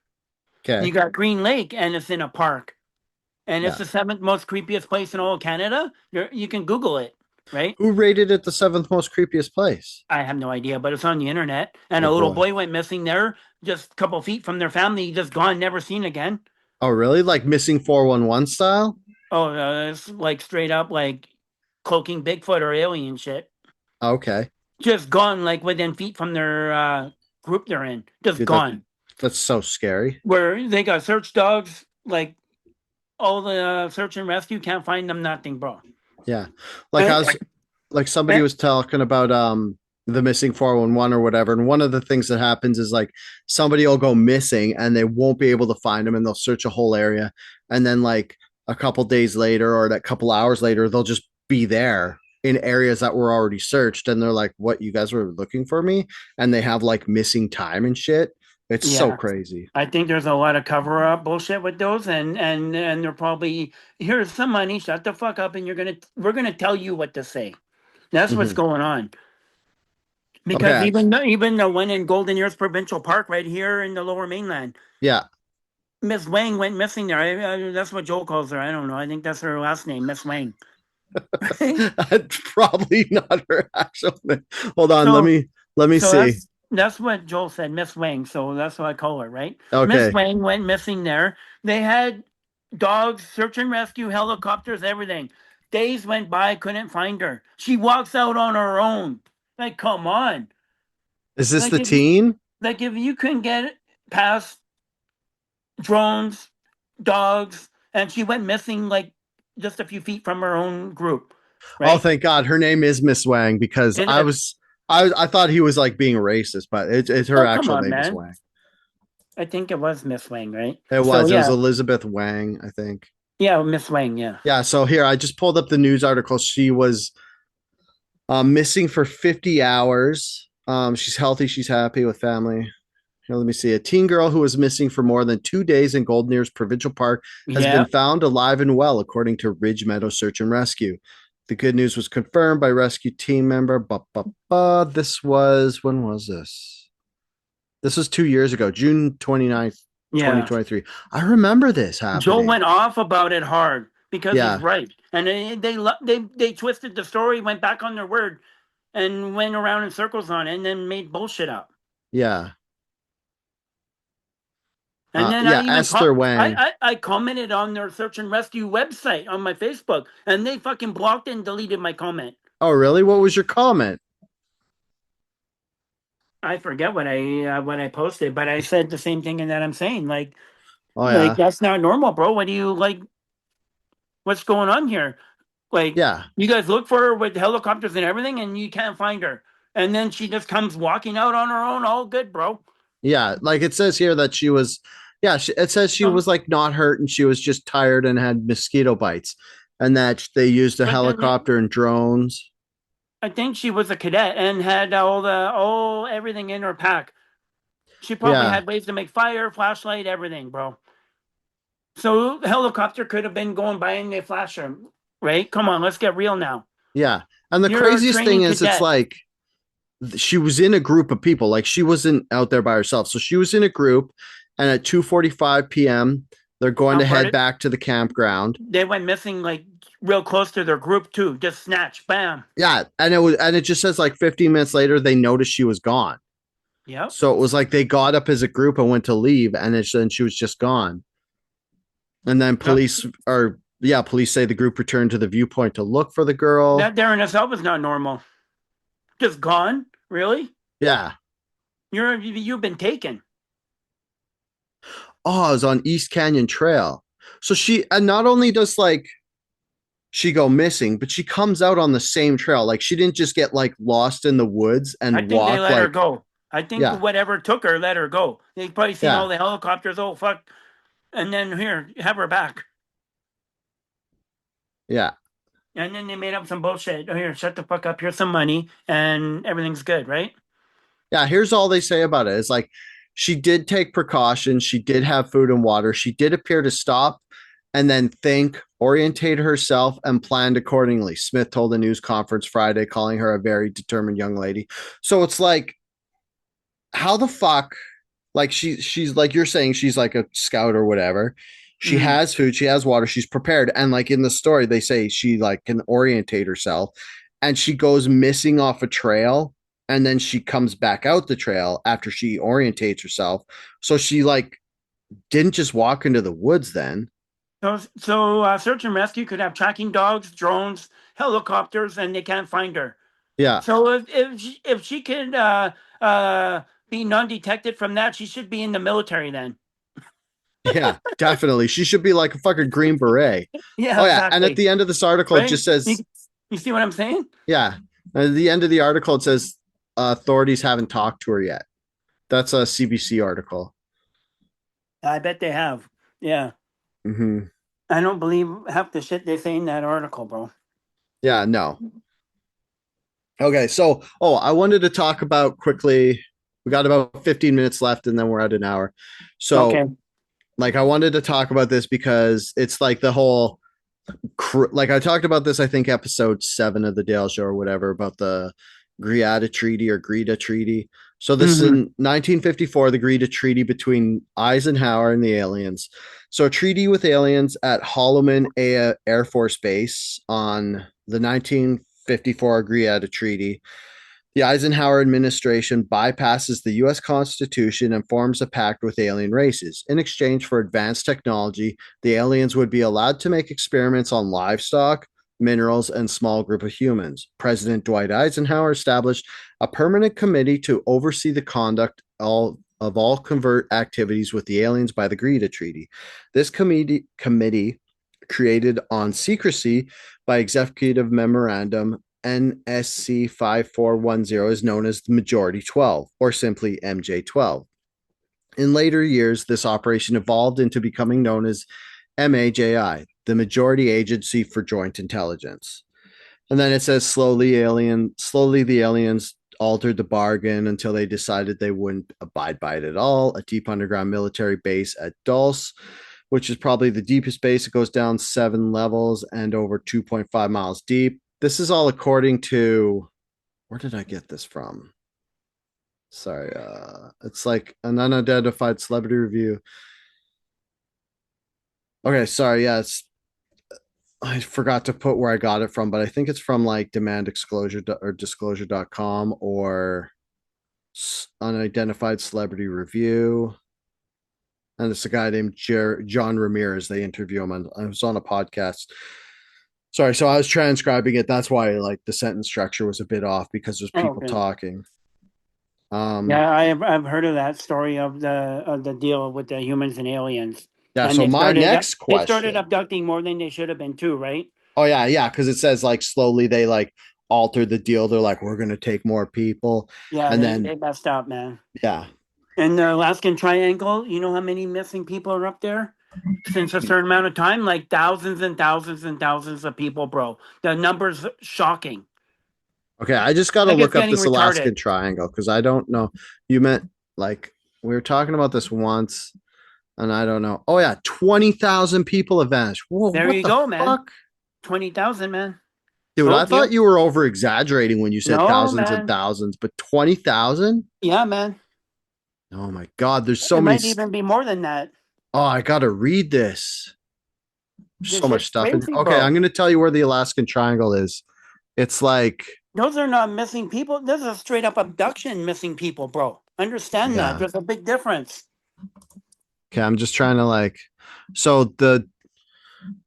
You Okay. got Green Lake, and it's in a park, and it's Yeah. the seventh most creepiest place in all of Canada. You can Google it. Right. Who rated it the seventh most creepiest place? I have no idea, but it's on the internet. And Oh a little boy. boy went missing there, just a couple feet from their family, just gone, never seen again. Oh really? Like missing 411 style? Oh, it's like straight up like cloaking Bigfoot or alien shit. Okay. Just gone, like within feet from their group they're in. Just Dude, that gone. that's so scary. Where they got search dogs, like all the search and rescue can't find them. Nothing, bro. Yeah. Like I And was like somebody And, was talking about the missing 411 or whatever, and one of the things that happens is like somebody will go missing and they won't be able to find them, and they'll search a whole area, and then like a couple days later or a couple hours later they'll just be there in areas that were already searched, and they're like, what, you guys were looking for me? And they have like missing time and shit. It's so yeah, crazy. I think there's a lot of cover up bullshit with those, and they're probably, here's some money, shut the fuck up, and we're gonna tell you what to say. That's what's Mm-hmm. going on. Because Okay. even the one in Golden Ears Provincial Park right here in the Lower Mainland, Yeah. Miss Wang went missing there. That's what Joel calls her. I don't know. I think that's her last name, Miss Wang. Probably not her actual name. Hold on, let so me let me so see. that's what Joel said, Miss Wang. So that's what I call her, right? Miss Okay. Wang went missing there. They had dogs, search and rescue, helicopters, everything. Days went by, couldn't find her. She walks out on her own. Like, come on. Is this Like the if you teen? like if you couldn't get past drones, dogs, and she went missing like just a few feet from her own group, Oh, right? thank God. Her name is Miss Wang because It I is. was I thought he was like being racist, but it's her Oh, come actual on, name is man. Wang. I think it was Miss Wang, right? It So was. It was yeah, Elizabeth Wang, I think. yeah, Miss Wang, yeah. Yeah, so here I just pulled up the news article. She was missing for 50 hours. She's healthy, she's happy with family. Here, let me see. A teen girl who was missing for more than 2 days in Golden Ears Provincial Park has been Yeah. found alive and well, according to Ridge Meadow Search and Rescue. The good news was confirmed by rescue team member. This was, when was this? This was 2 years ago, June 29th, Yeah. 2023. I remember this Joel happening. went off about it hard because he's Yeah, right. And they twisted the story, went back on their word and went around in circles on it and then made bullshit up. yeah. And then Yeah, Esther Wang. I commented on their search and rescue website on my Facebook, and they fucking blocked and deleted my comment. Oh, really? What was your comment? I forget what I posted, but I said the same thing that I'm saying. Oh, Like yeah. that's not normal, bro. What do you like? What's going on here? Like Yeah. you guys look for her with helicopters and everything, and you can't find her, and then she just comes walking out on her own, all good, bro. Yeah, like it says here that she was, yeah, it says she Um, was like not hurt and she was just tired and had mosquito bites, and that they used a but then helicopter and drones. I think she was a cadet and had all everything in her pack. She probably Yeah, had ways to make fire, flashlight, everything, bro. So the helicopter could have been going by and they flash her, right? Come on, let's get real now. yeah. And the You're a craziest thing training is, it's cadet. like she was in a group of people. Like she wasn't out there by herself. So she was in a group, and at 2:45 p.m., they're going to head Pardon? back to the campground. They went missing like real close to their group too. Just snatch, bam. Yeah, and it just says like 15 minutes later they noticed she was gone. Yep. So it was like they got up as a group and went to leave, and she was just gone. And then No, police say the group returned to the viewpoint to look for the girl. that there in itself is not normal. Just gone? Really? Yeah. You've been taken. Oh, it was on East Canyon Trail. So and not only does like she go missing, but she comes out on the same trail. Like she didn't just get like lost in the woods I and think they walk let her like, go. I think yeah, whatever took her let her go. They probably seen all yeah, the helicopters. Oh fuck! And then here, have her back. yeah. And then they made up some bullshit. Oh, here, shut the fuck up. Here's some money, and everything's good, right? Yeah, here's all they say about it. It's like she did take precautions. She did have food and water. She did appear to stop and then think, orientate herself, and planned accordingly. Smith told a news conference Friday, calling her a very determined young lady. So it's like, how the fuck? Like she's like you're saying, she's like a scout or whatever. She Mm. has food, she has water, she's prepared. And like in the story, they say she like can orientate herself, and she goes missing off a trail, and then she comes back out the trail after she orientates herself. So she like didn't just walk into the woods then. So search and rescue could have tracking dogs, drones, helicopters, and they can't find her. Yeah. So if she could be non-detected from that, she should be in the military then. Yeah, definitely. She should be like a fucking Green Beret. Yeah, Oh yeah. And at exactly. the end of this article, it Right? just says You see what I'm saying? Yeah. At the end of the article, it says authorities haven't talked to her yet. That's a CBC article. I bet they have. Yeah. Hmm. I don't believe half the shit they say in that article, bro. Yeah, no. Okay, so I wanted to talk about quickly. We got about 15 minutes left, and then we're at an hour. Okay. So, like, I wanted to talk about this because it's like the whole like I talked about this, I think episode 7 of the Dale Show or whatever about the Greada Treaty or Greta Treaty. So this is Mm-hmm. in 1954, the Greta Treaty between Eisenhower and the aliens. So a treaty with aliens at Holloman Air Force Base on the 1954 Greada Treaty. The Eisenhower administration bypasses the US Constitution and forms a pact with alien races. In exchange for advanced technology, the aliens would be allowed to make experiments on livestock, minerals, and small group of humans. President Dwight Eisenhower established a permanent committee to oversee the conduct of all covert activities with the aliens by the Greta Treaty. This committee created on secrecy by executive memorandum NSC 5410 is known as the Majority 12, or simply MJ12. In later years, this operation evolved into becoming known as MAJI, the Majority Agency for Joint Intelligence. And then it says slowly the aliens altered the bargain until they decided they wouldn't abide by it at all. A deep underground military base at Dulce, which is probably the deepest base. It goes down 7 levels and over 2.5 miles deep. This is all according to, where did I get this from? Sorry, it's like an unidentified celebrity review. Okay, sorry, yeah, I forgot to put where I got it from, but I think it's from like demand disclosure or disclosure.com or unidentified celebrity review. And it's a guy named John Ramirez. They interview him, and I was on a podcast. Sorry, so I was transcribing it. That's why like the sentence structure was a bit off because there's Oh, people okay. talking. Um, Yeah, I've heard of that story of the deal with the humans and aliens, yeah. and So my next they started question. abducting more than they should have been too, right? Oh yeah, yeah, because it says like slowly they like altered the deal. They're like, we're gonna take more people, Yeah, and they then messed up, man. yeah. And the Alaskan Triangle, you know how many missing people are up there since a certain amount of time? Like thousands and thousands and thousands of people, bro. The number's shocking. Okay, I just got to Like it's look up getting this Alaskan retarded. Triangle because I don't know. You meant like we were talking about this once, and I don't know. Oh yeah, 20,000 people have vanished. Whoa, There what you the go, man. fuck, 20,000, man. dude? I Told thought you. you were over exaggerating when you said No, thousands and man. thousands, but 20,000? Yeah, man. Oh my god, there's so It many. might even be more than that. Oh, I gotta read this. There's This so much shit's stuff in here. crazy, Okay, I'm bro. gonna tell you where the Alaskan Triangle is. It's like, Those are not missing people. This is a straight up abduction missing people, bro. Understand that. yeah. There's a big difference. Okay, I'm just trying to like. So the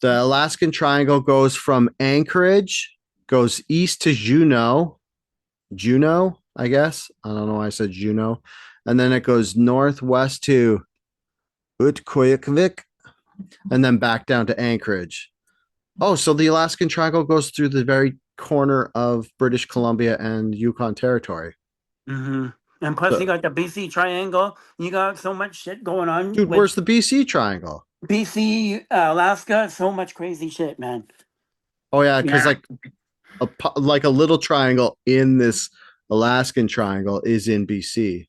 Alaskan Triangle goes from Anchorage, goes east to Juneau, I guess. I don't know why I said Juneau. And then it goes northwest to Utqiagvik and then back down to Anchorage. Oh, so the Alaskan Triangle goes through the very corner of British Columbia and Yukon Territory. Hmm. And plus, you So, got the BC Triangle. You got so much shit going on dude, with where's the BC Triangle? BC, Alaska. So much crazy shit, man. Oh yeah, because Yeah. like like a little triangle in this Alaskan Triangle is in BC,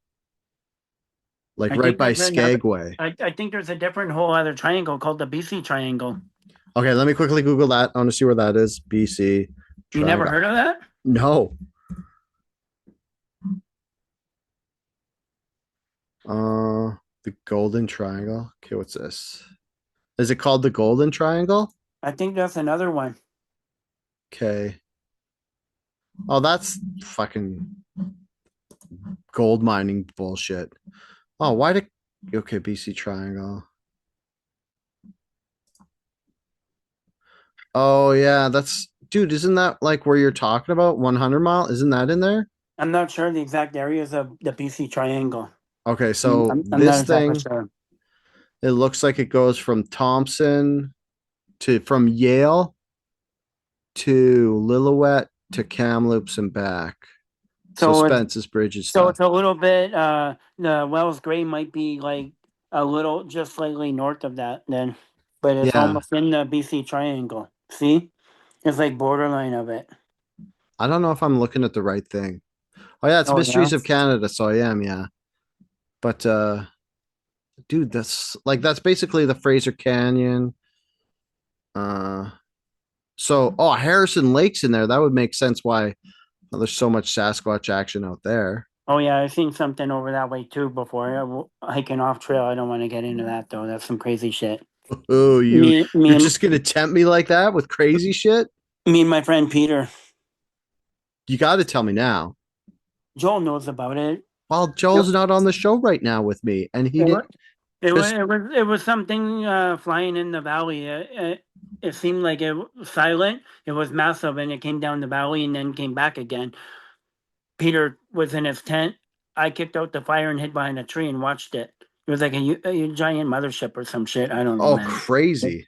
like I right think by there's another. Skagway. I think there's a different whole other triangle called the BC Triangle. Okay, let me quickly Google that. I want to see where that is. BC You never Triangle. heard of that? No. The Golden Triangle. Okay, what's this? Is it called the Golden Triangle? I think that's another one. Okay. Oh, that's fucking gold mining bullshit. Oh, why did okay, BC Triangle. Oh yeah, that's dude, isn't that like where you're talking about? 100 Mile? Isn't that in there? I'm not sure the exact areas of the BC Triangle. Okay, so I'm not this exactly thing, sure. it looks like it goes from Thompson to from Yale to Lillooet to Kamloops and back. So So it's Spence's Bridges so stuff. it's a little bit. The Wells Gray might be like a little, just slightly north of that then, but it's Yeah. almost in the BC Triangle. See, it's like borderline of it. I don't know if I'm looking at the right thing. Oh yeah, it's Oh yeah. Mysteries of Canada, so I am, yeah. But dude, that's basically the Fraser Canyon. Uh so Harrison Lake's in there. That would make sense why there's so much Sasquatch action out there. Oh yeah, I've seen something over that way too before. Hiking off trail. I don't want to get into that though. That's some crazy shit. Oh, Me, me, you're and just gonna tempt me like that with crazy shit? me and my friend Peter. You gotta tell me now. Joel knows about it. Well, Yep. Joel's not on the show right now with me, and he It did was, it was, just it was something flying in the valley. It seemed like it was silent. It was massive, and it came down the valley and then came back again. Peter was in his tent. I kicked out the fire and hid behind a tree and watched it. It was like a giant mothership or some shit. I don't know, oh man. crazy.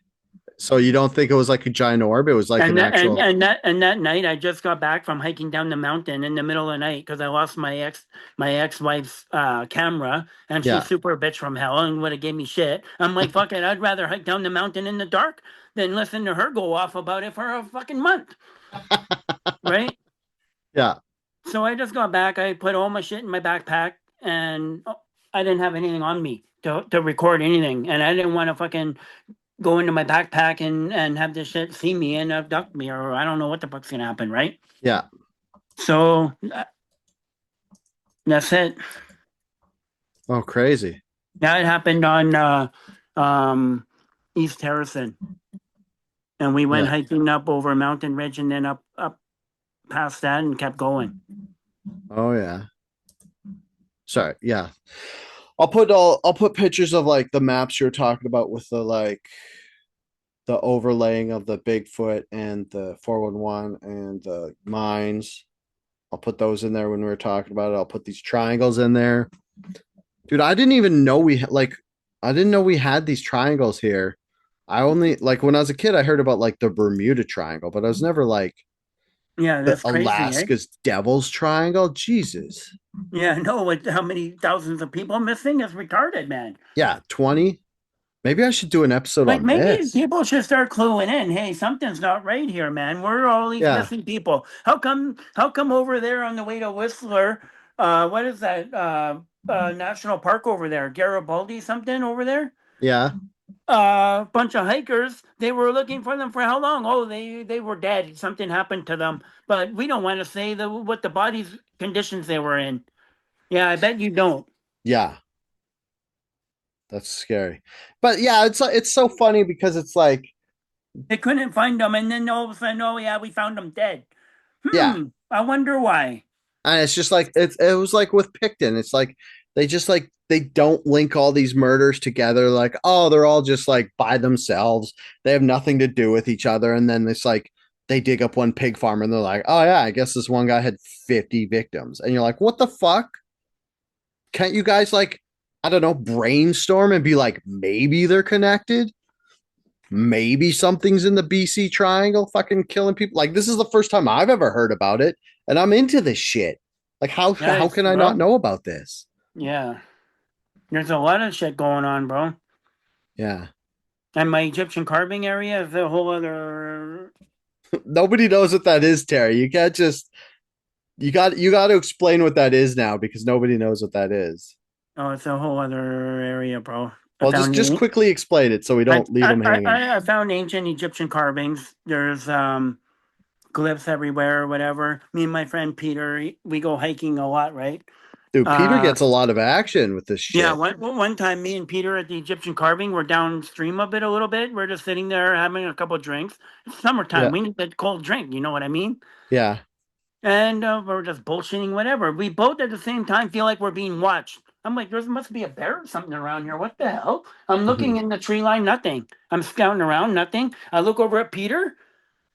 So you don't think it was like a giant orb? It was like And an that actual and that night, I just got back from hiking down the mountain in the middle of the night because I lost my ex wife's camera, and she's yeah. super bitch from hell and would have gave me shit. I'm like, fuck it, I'd rather hike down the mountain in the dark than listen to her go off about it for a fucking month, right? Yeah. So I just got back. I put all my shit in my backpack, and I didn't have anything on me to record anything, and I didn't want to fucking go into my backpack and have this shit see me and abduct me, or I don't know what the fuck's gonna happen, right? Yeah. So that's it. Oh, crazy. That happened on um, East Harrison, and we went Yeah. hiking up over a mountain ridge and then up past that and kept going. Oh yeah. Sorry. Yeah. I'll put pictures of like the maps you're talking about with the overlaying of the Bigfoot and the 411 and the mines. I'll put those in there when we were talking about it. I'll put these triangles in there. Dude, I didn't even know I didn't know we had these triangles here. I only like when I was a kid I heard about like the Bermuda Triangle, but I was never like Yeah, the that's crazy, eh? Alaska's Devil's Triangle. Jesus. Yeah, no, with how many thousands of people missing is retarded, man. Yeah, 20. Maybe I should do an episode Like on maybe this. people should start cluing in. Hey, something's not right here, man. Where are all these Yeah. missing people? How come over there on the way to Whistler, what is that? National park over there, Garibaldi something over there? Yeah. Bunch of hikers. They were looking for them for how long? Oh, they were dead. Something happened to them. But we don't want to say what the body's conditions they were in. Yeah, I bet you don't. Yeah. That's scary. But yeah, it's so funny because it's like, They couldn't find them, and then all of a sudden, oh yeah, we found them dead. yeah. I wonder why. And it's just like it was like with Picton. It's like they just like they don't link all these murders together. Like, oh, they're all just like by themselves. They have nothing to do with each other. And then it's like they dig up one pig farm and they're like, oh yeah, I guess this one guy had 50 victims. And you're like, what the fuck? Can't you guys like, I don't know, brainstorm and be like, maybe they're connected? Maybe something's in the BC Triangle fucking killing people. Like this is the first time I've ever heard about it, and I'm into this shit. Like how Nice, can I not bro. know about this? Yeah, there's a lot of shit going on, bro. Yeah. And my Egyptian carving area is a whole other. Nobody knows what that is, Terry. You can't just you got to explain what that is now because nobody knows what that is. Oh, it's a whole other area, bro. I Well, found just quickly explain it so we don't leave them hanging. I found ancient Egyptian carvings. There's glyphs everywhere or whatever. Me and my friend Peter, we go hiking a lot, right? Dude, Peter Uh, gets a lot of action with this yeah, shit. one time, me and Peter at the Egyptian carving, we're downstream of it a little bit. We're just sitting there having a couple of drinks. It's summertime. Yeah. We need that cold drink. You know what I mean? Yeah. And we're just bullshitting, whatever. We both at the same time feel like we're being watched. I'm like, there must be a bear or something around here. What the hell? I'm looking in the tree line, nothing. I'm scouting around, nothing. I look over at Peter,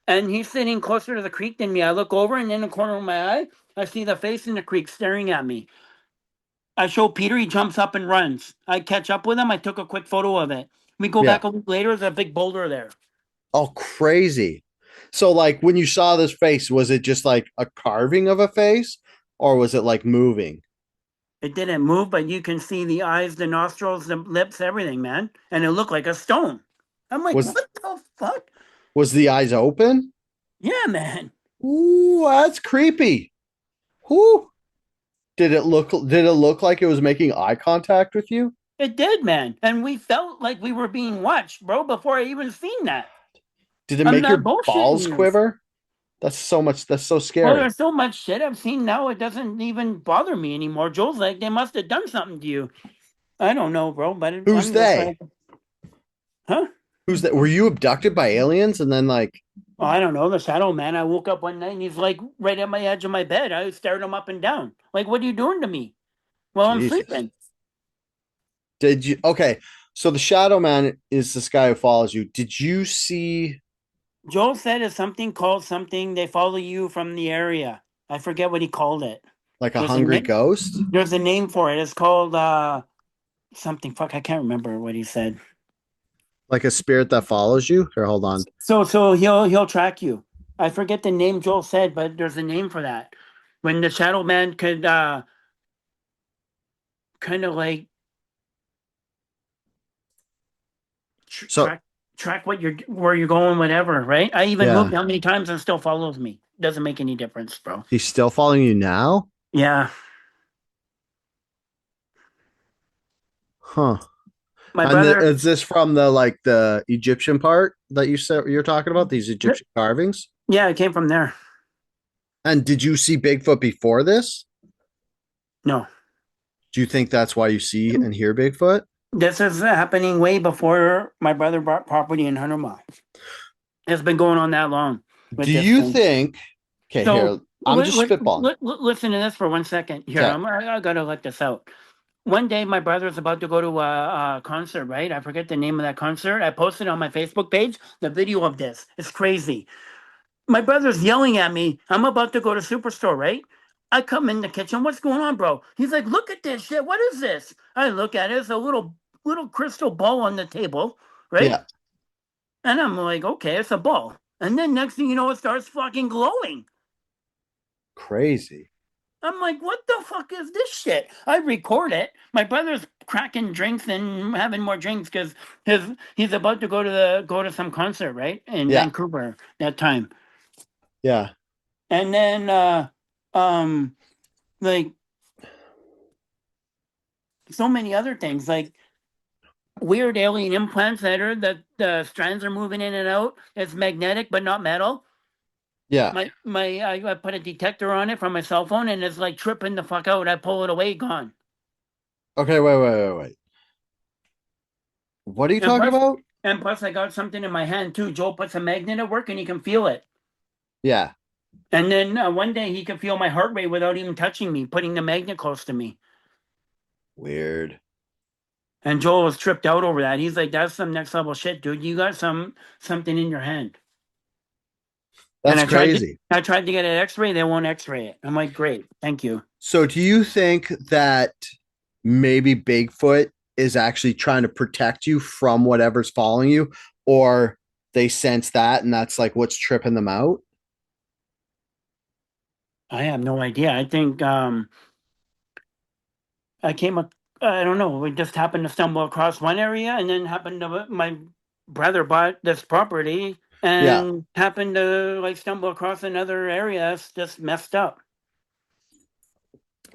and he's sitting closer to the creek than me. I look over, and in the corner of my eye, I see the face in the creek staring at me. I show Peter, he jumps up and runs. I catch up with him. I took a quick photo of it. We go Yeah. back a week later, there's a big boulder there. Oh, crazy. So, like, when you saw this face, was it just like a carving of a face, or was it like moving? It didn't move, but you can see the eyes, the nostrils, the lips, everything, man. And it looked like a stone. I'm like, Was what the fuck? was the eyes open? Yeah, man. Ooh, that's creepy. Whoo. Did it look like it was making eye contact with you? It did, man. And we felt like we were being watched, bro, before I even seen that. Did it I'm make not your bullshitting balls you. quiver? That's so Well, scary. there's so much shit I've seen now, it doesn't even bother me anymore. Joel's like, they must have done something to you. I don't know, bro, but Who's I'm just they? like, huh? Who's that? Were you abducted by aliens and then like Oh, I don't know. The shadow man. I woke up one night and he's like right at my edge of my bed. I stared him up and down. Like, what are you doing to me? Well, I'm Jesus. sleeping. Did you okay, so the shadow man is this guy who follows you. Did you see Joel said it's something called something. They follow you from the area. I forget what he called it. like a There's a hungry name. ghost? There's a name for it. It's called something. Fuck, I can't remember what he said. Like a spirit that follows you? Here, hold on. So he'll track you. I forget the name Joel said, but there's a name for that. When the shadow man could kind of like So track what you're where you're going, whatever, right? I even moved yeah. how many times and still follows me. Doesn't make any difference, bro. He's still following you now? Yeah. Huh. My And brother, is this from the like the Egyptian part that you said you're talking about, these Egyptian carvings? yeah, it came from there. And did you see Bigfoot before this? No. Do you think that's why you see and hear Bigfoot? This is happening way before my brother bought property in Hunter Mall. It's been going on that long with Do this you thing. think, okay, So here, I'm just spitballing. listen to this for 1 second. Here, Okay. I gotta let this out. One day, my brother's about to go to a concert, right? I forget the name of that concert. I posted on my Facebook page the video of this. It's crazy. My brother's yelling at me. I'm about to go to Superstore, right? I come in the kitchen. What's going on, bro? He's like, look at this shit. What is this? I look at it. It's a little crystal ball on the table, right? Yeah. And I'm like, okay, it's a ball. And then next thing you know, it starts fucking glowing. Crazy. I'm like, what the fuck is this shit? I record it. My brother's cracking drinks and having more drinks because he's about to go to some concert, right? In Yeah. Vancouver that time. Yeah. And then um like so many other things, like weird alien implants that the strands are moving in and out. It's magnetic but not metal. Yeah. I put a detector on it from my cell phone and it's like tripping the fuck out. I pull it away, gone. Okay, wait. What are you And talking plus about? and plus I got something in my hand too. Joel puts a magnet at work and he can feel it. Yeah. And then one day he can feel my heart rate without even touching me, putting the magnet close to me. Weird. And Joel was tripped out over that. He's like, "That's some next level shit, dude. You got something in your hand." And That's crazy. I tried to get an X-ray. They won't X-ray it. I'm like, "Great, thank you." So do you think that maybe Bigfoot is actually trying to protect you from whatever's following you, or they sense that and that's like what's tripping them out? I have no idea. I think I came up. I don't know. We just happened to stumble across one area, and then happened to my brother bought this property, Yeah. and happened to like stumble across another area that's just messed up.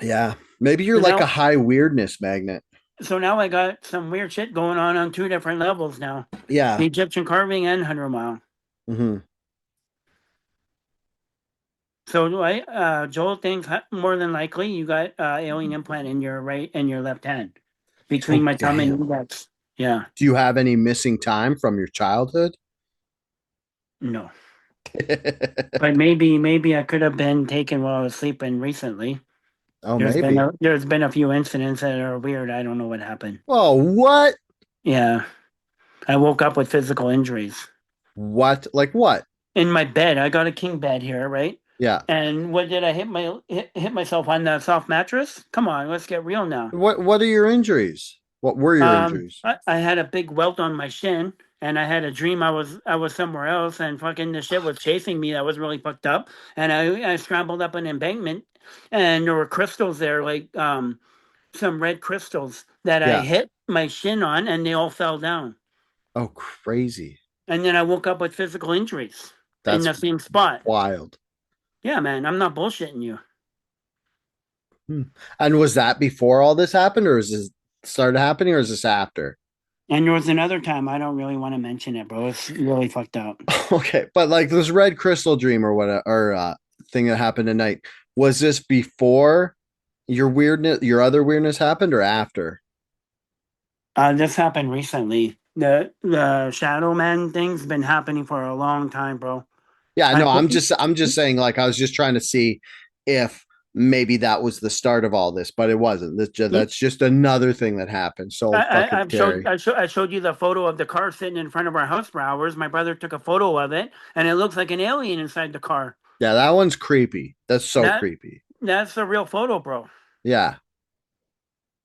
Yeah. Maybe you're So like a now, high weirdness magnet. so now I got some weird shit going on two different levels now: Yeah. the Egyptian carving and 100 Mile. Hmm. So do I, Joel thinks more than likely you got alien implant in your right and your left hand between Oh, my thumb and damn. index. Yeah, Do you have any missing time from your childhood? no, but maybe I could have been taken while I was sleeping recently. Oh, maybe. There's been a few incidents that are weird. I don't know what happened. Oh, what? Yeah, I woke up with physical injuries What? Like what? in my bed. I got a king bed here, right? Yeah. And what did I hit myself on the soft mattress? Come on, let's get real now. What are your injuries? What were your injuries? I had a big welt on my shin, and I had a dream I was somewhere else, and fucking the shit was chasing me. That was really fucked up. And I scrambled up an embankment, and there were crystals there, like some red crystals that I Yeah. hit my shin on, and they all fell down. Oh, crazy. And then I woke up with physical injuries in That's the same spot. wild. Yeah, man, I'm not bullshitting you. Hmm. And was that before all this happened, or is this started happening, or is this after? And there was another time I don't really want to mention it, bro. It's really fucked up. Okay, but like this red crystal dream or what, or thing that happened tonight, was this before your weirdness, your other weirdness happened, or after? This happened recently. The Shadow Man thing's been happening for a long time, bro. Yeah, I no, put, I'm just saying, like, I was just trying to see if maybe that was the start of all this, but it wasn't. That's just another thing that happened. So fucking Terry. I showed you the photo of the car sitting in front of our house for hours. My brother took a photo of it, and it looks like an alien inside the car. Yeah, that one's creepy. That's so That creepy. that's a real photo, bro. Yeah,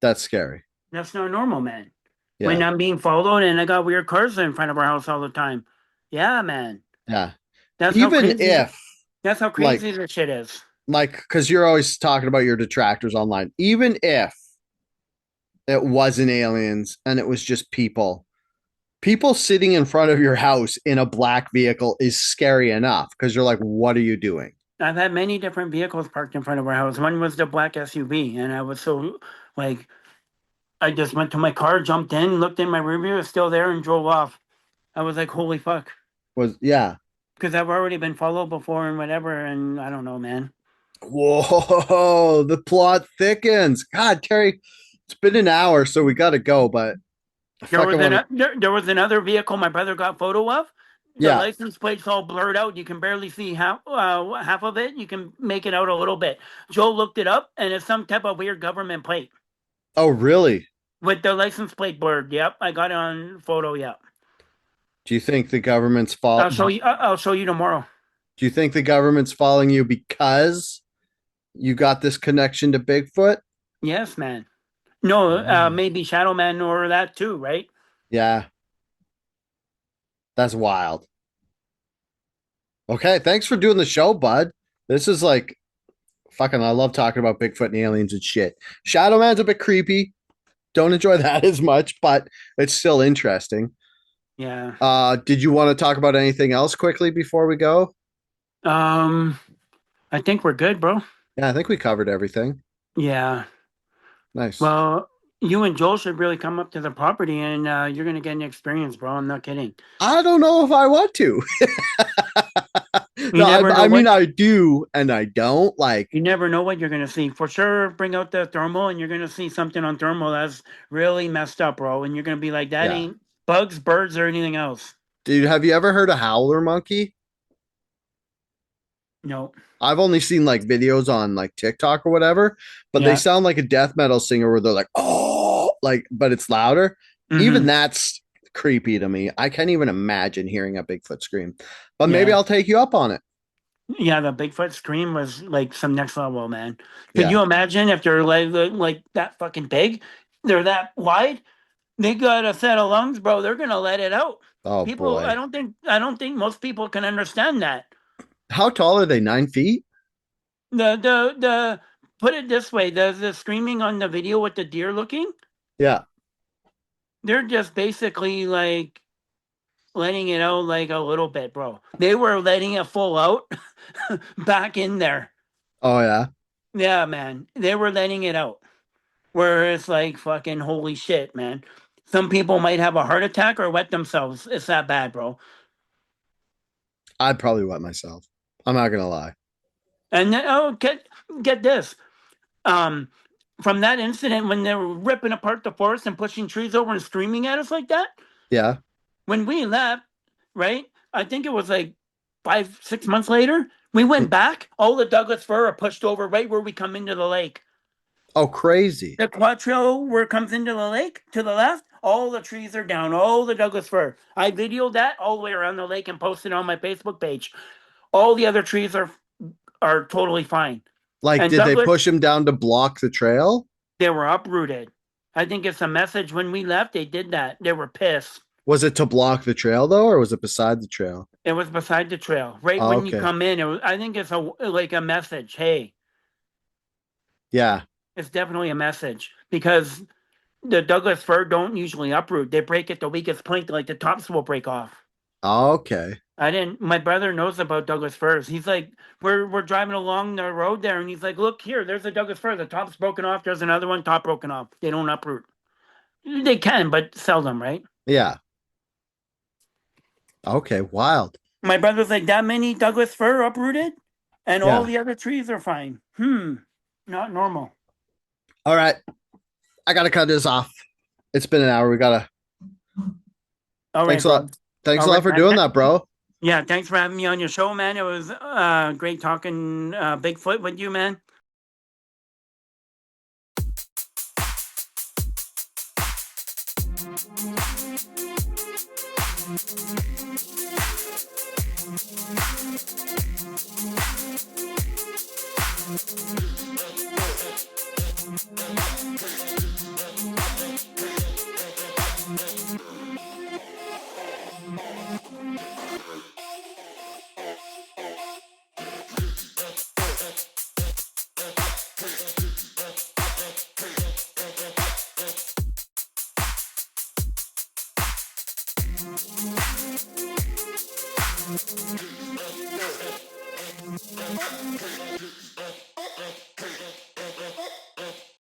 that's scary. That's not normal, man. When Yeah, I'm being followed and I got weird cars in front of our house all the time. Yeah, man. yeah. That's how Even crazy. if That's how like crazy this shit is. because you're always talking about your detractors online, even if it wasn't aliens and it was just people sitting in front of your house in a black vehicle is scary enough because you're like, what are you doing? I've had many different vehicles parked in front of our house. One was the black SUV, and I was so like, I just went to my car, jumped in, looked in my rearview, it's still there, and drove off. I was like, holy fuck, Was yeah. because I've already been followed before and whatever, and I don't know, man. Whoa, the plot thickens. God, Terry, it's been an hour, so we gotta go, but I fucking want to. There was another vehicle my brother got photo of. The Yeah. license plate's all blurred out. You can barely see half of it. You can make it out a little bit. Joe looked it up, and it's some type of weird government plate Oh, really? with the license plate blurred. Yep, I got it on photo. Yep. Do you think the government's fault? I'll show you tomorrow. Do you think the government's following you because you got this connection to Bigfoot? Yes, man. No, Mm. maybe Shadow Man or that too, right? Yeah, that's wild. Okay, thanks for doing the show, bud. This is like fucking. I love talking about Bigfoot and aliens and shit. Shadow Man's a bit creepy. Don't enjoy that as much, but it's still interesting. Yeah. Did you want to talk about anything else quickly before we go? Um, I think we're good, bro. Yeah, I think we covered everything. Yeah. Nice. Well, you and Joel should really come up to the property, and you're gonna get an experience, bro. I'm not kidding. I don't know if I want to. You No, never know I mean what I do and I don't like. you never know what you're gonna see. For sure, bring out the thermal, and you're gonna see something on thermal that's really messed up, bro. And you're gonna be like, that Yeah, ain't bugs, birds, or anything else. dude. Have you ever heard a howler monkey? No. I've only seen like videos on like TikTok or whatever, but they Yeah. sound like a death metal singer where they're like, oh, like, but it's louder. Even Mm-hmm. that's creepy to me. I can't even imagine hearing a Bigfoot scream, but maybe Yeah. I'll take you up on it. Yeah, the Bigfoot scream was like some next level, man. Could Yeah. you imagine if they're like that fucking big? They're that wide. They got a set of lungs, bro. They're gonna let it out. Oh People, boy. I don't think most people can understand that. How tall are they? 9 feet? The put it this way, the screaming on the video with the deer looking, Yeah. they're just basically like letting it out like a little bit, bro. They were letting it full out back in there. Oh yeah. Yeah, man. They were letting it out. Where it's like fucking holy shit, man. Some people might have a heart attack or wet themselves. It's that bad, bro. I'd probably wet myself. I'm not gonna lie. And then, oh, get this. Um, from that incident when they were ripping apart the forest and pushing trees over and screaming at us like that, Yeah. when we left, right? I think it was like 5, 6 months later. We went back. All the Douglas fir are pushed over right where we come into the lake. Oh, crazy. The quad trail where it comes into the lake to the left, all the trees are down, all the Douglas fir. I videoed that all the way around the lake and posted it on my Facebook page. All the other trees are totally fine. Like, And did they Douglas, push him down to block the trail? they were uprooted. I think it's a message when we left, they did that. They were pissed. Was it to block the trail though, or was it beside the trail? It was beside the trail, right Oh, when you okay. come in. It was, I think it's like a message. Hey, Yeah. it's definitely a message because the Douglas fir don't usually uproot. They break at the weakest point, like the tops will break off. Okay. I didn't. My brother knows about Douglas firs. He's like, we're driving along the road there, and he's like, look here, there's a Douglas fir. The top's broken off. There's another one, top broken off. They don't uproot. They can, but seldom, right? Yeah. Okay. Wild. My brother's like, that many Douglas fir uprooted, and all Yeah. the other trees are fine. Not normal. All right. I gotta cut this off. It's been an hour. We gotta. All right, Thanks a bro. lot. Thanks a All lot right, for man. doing that, bro. Yeah, thanks for having me on your show, man. It was great talking Bigfoot with you, man.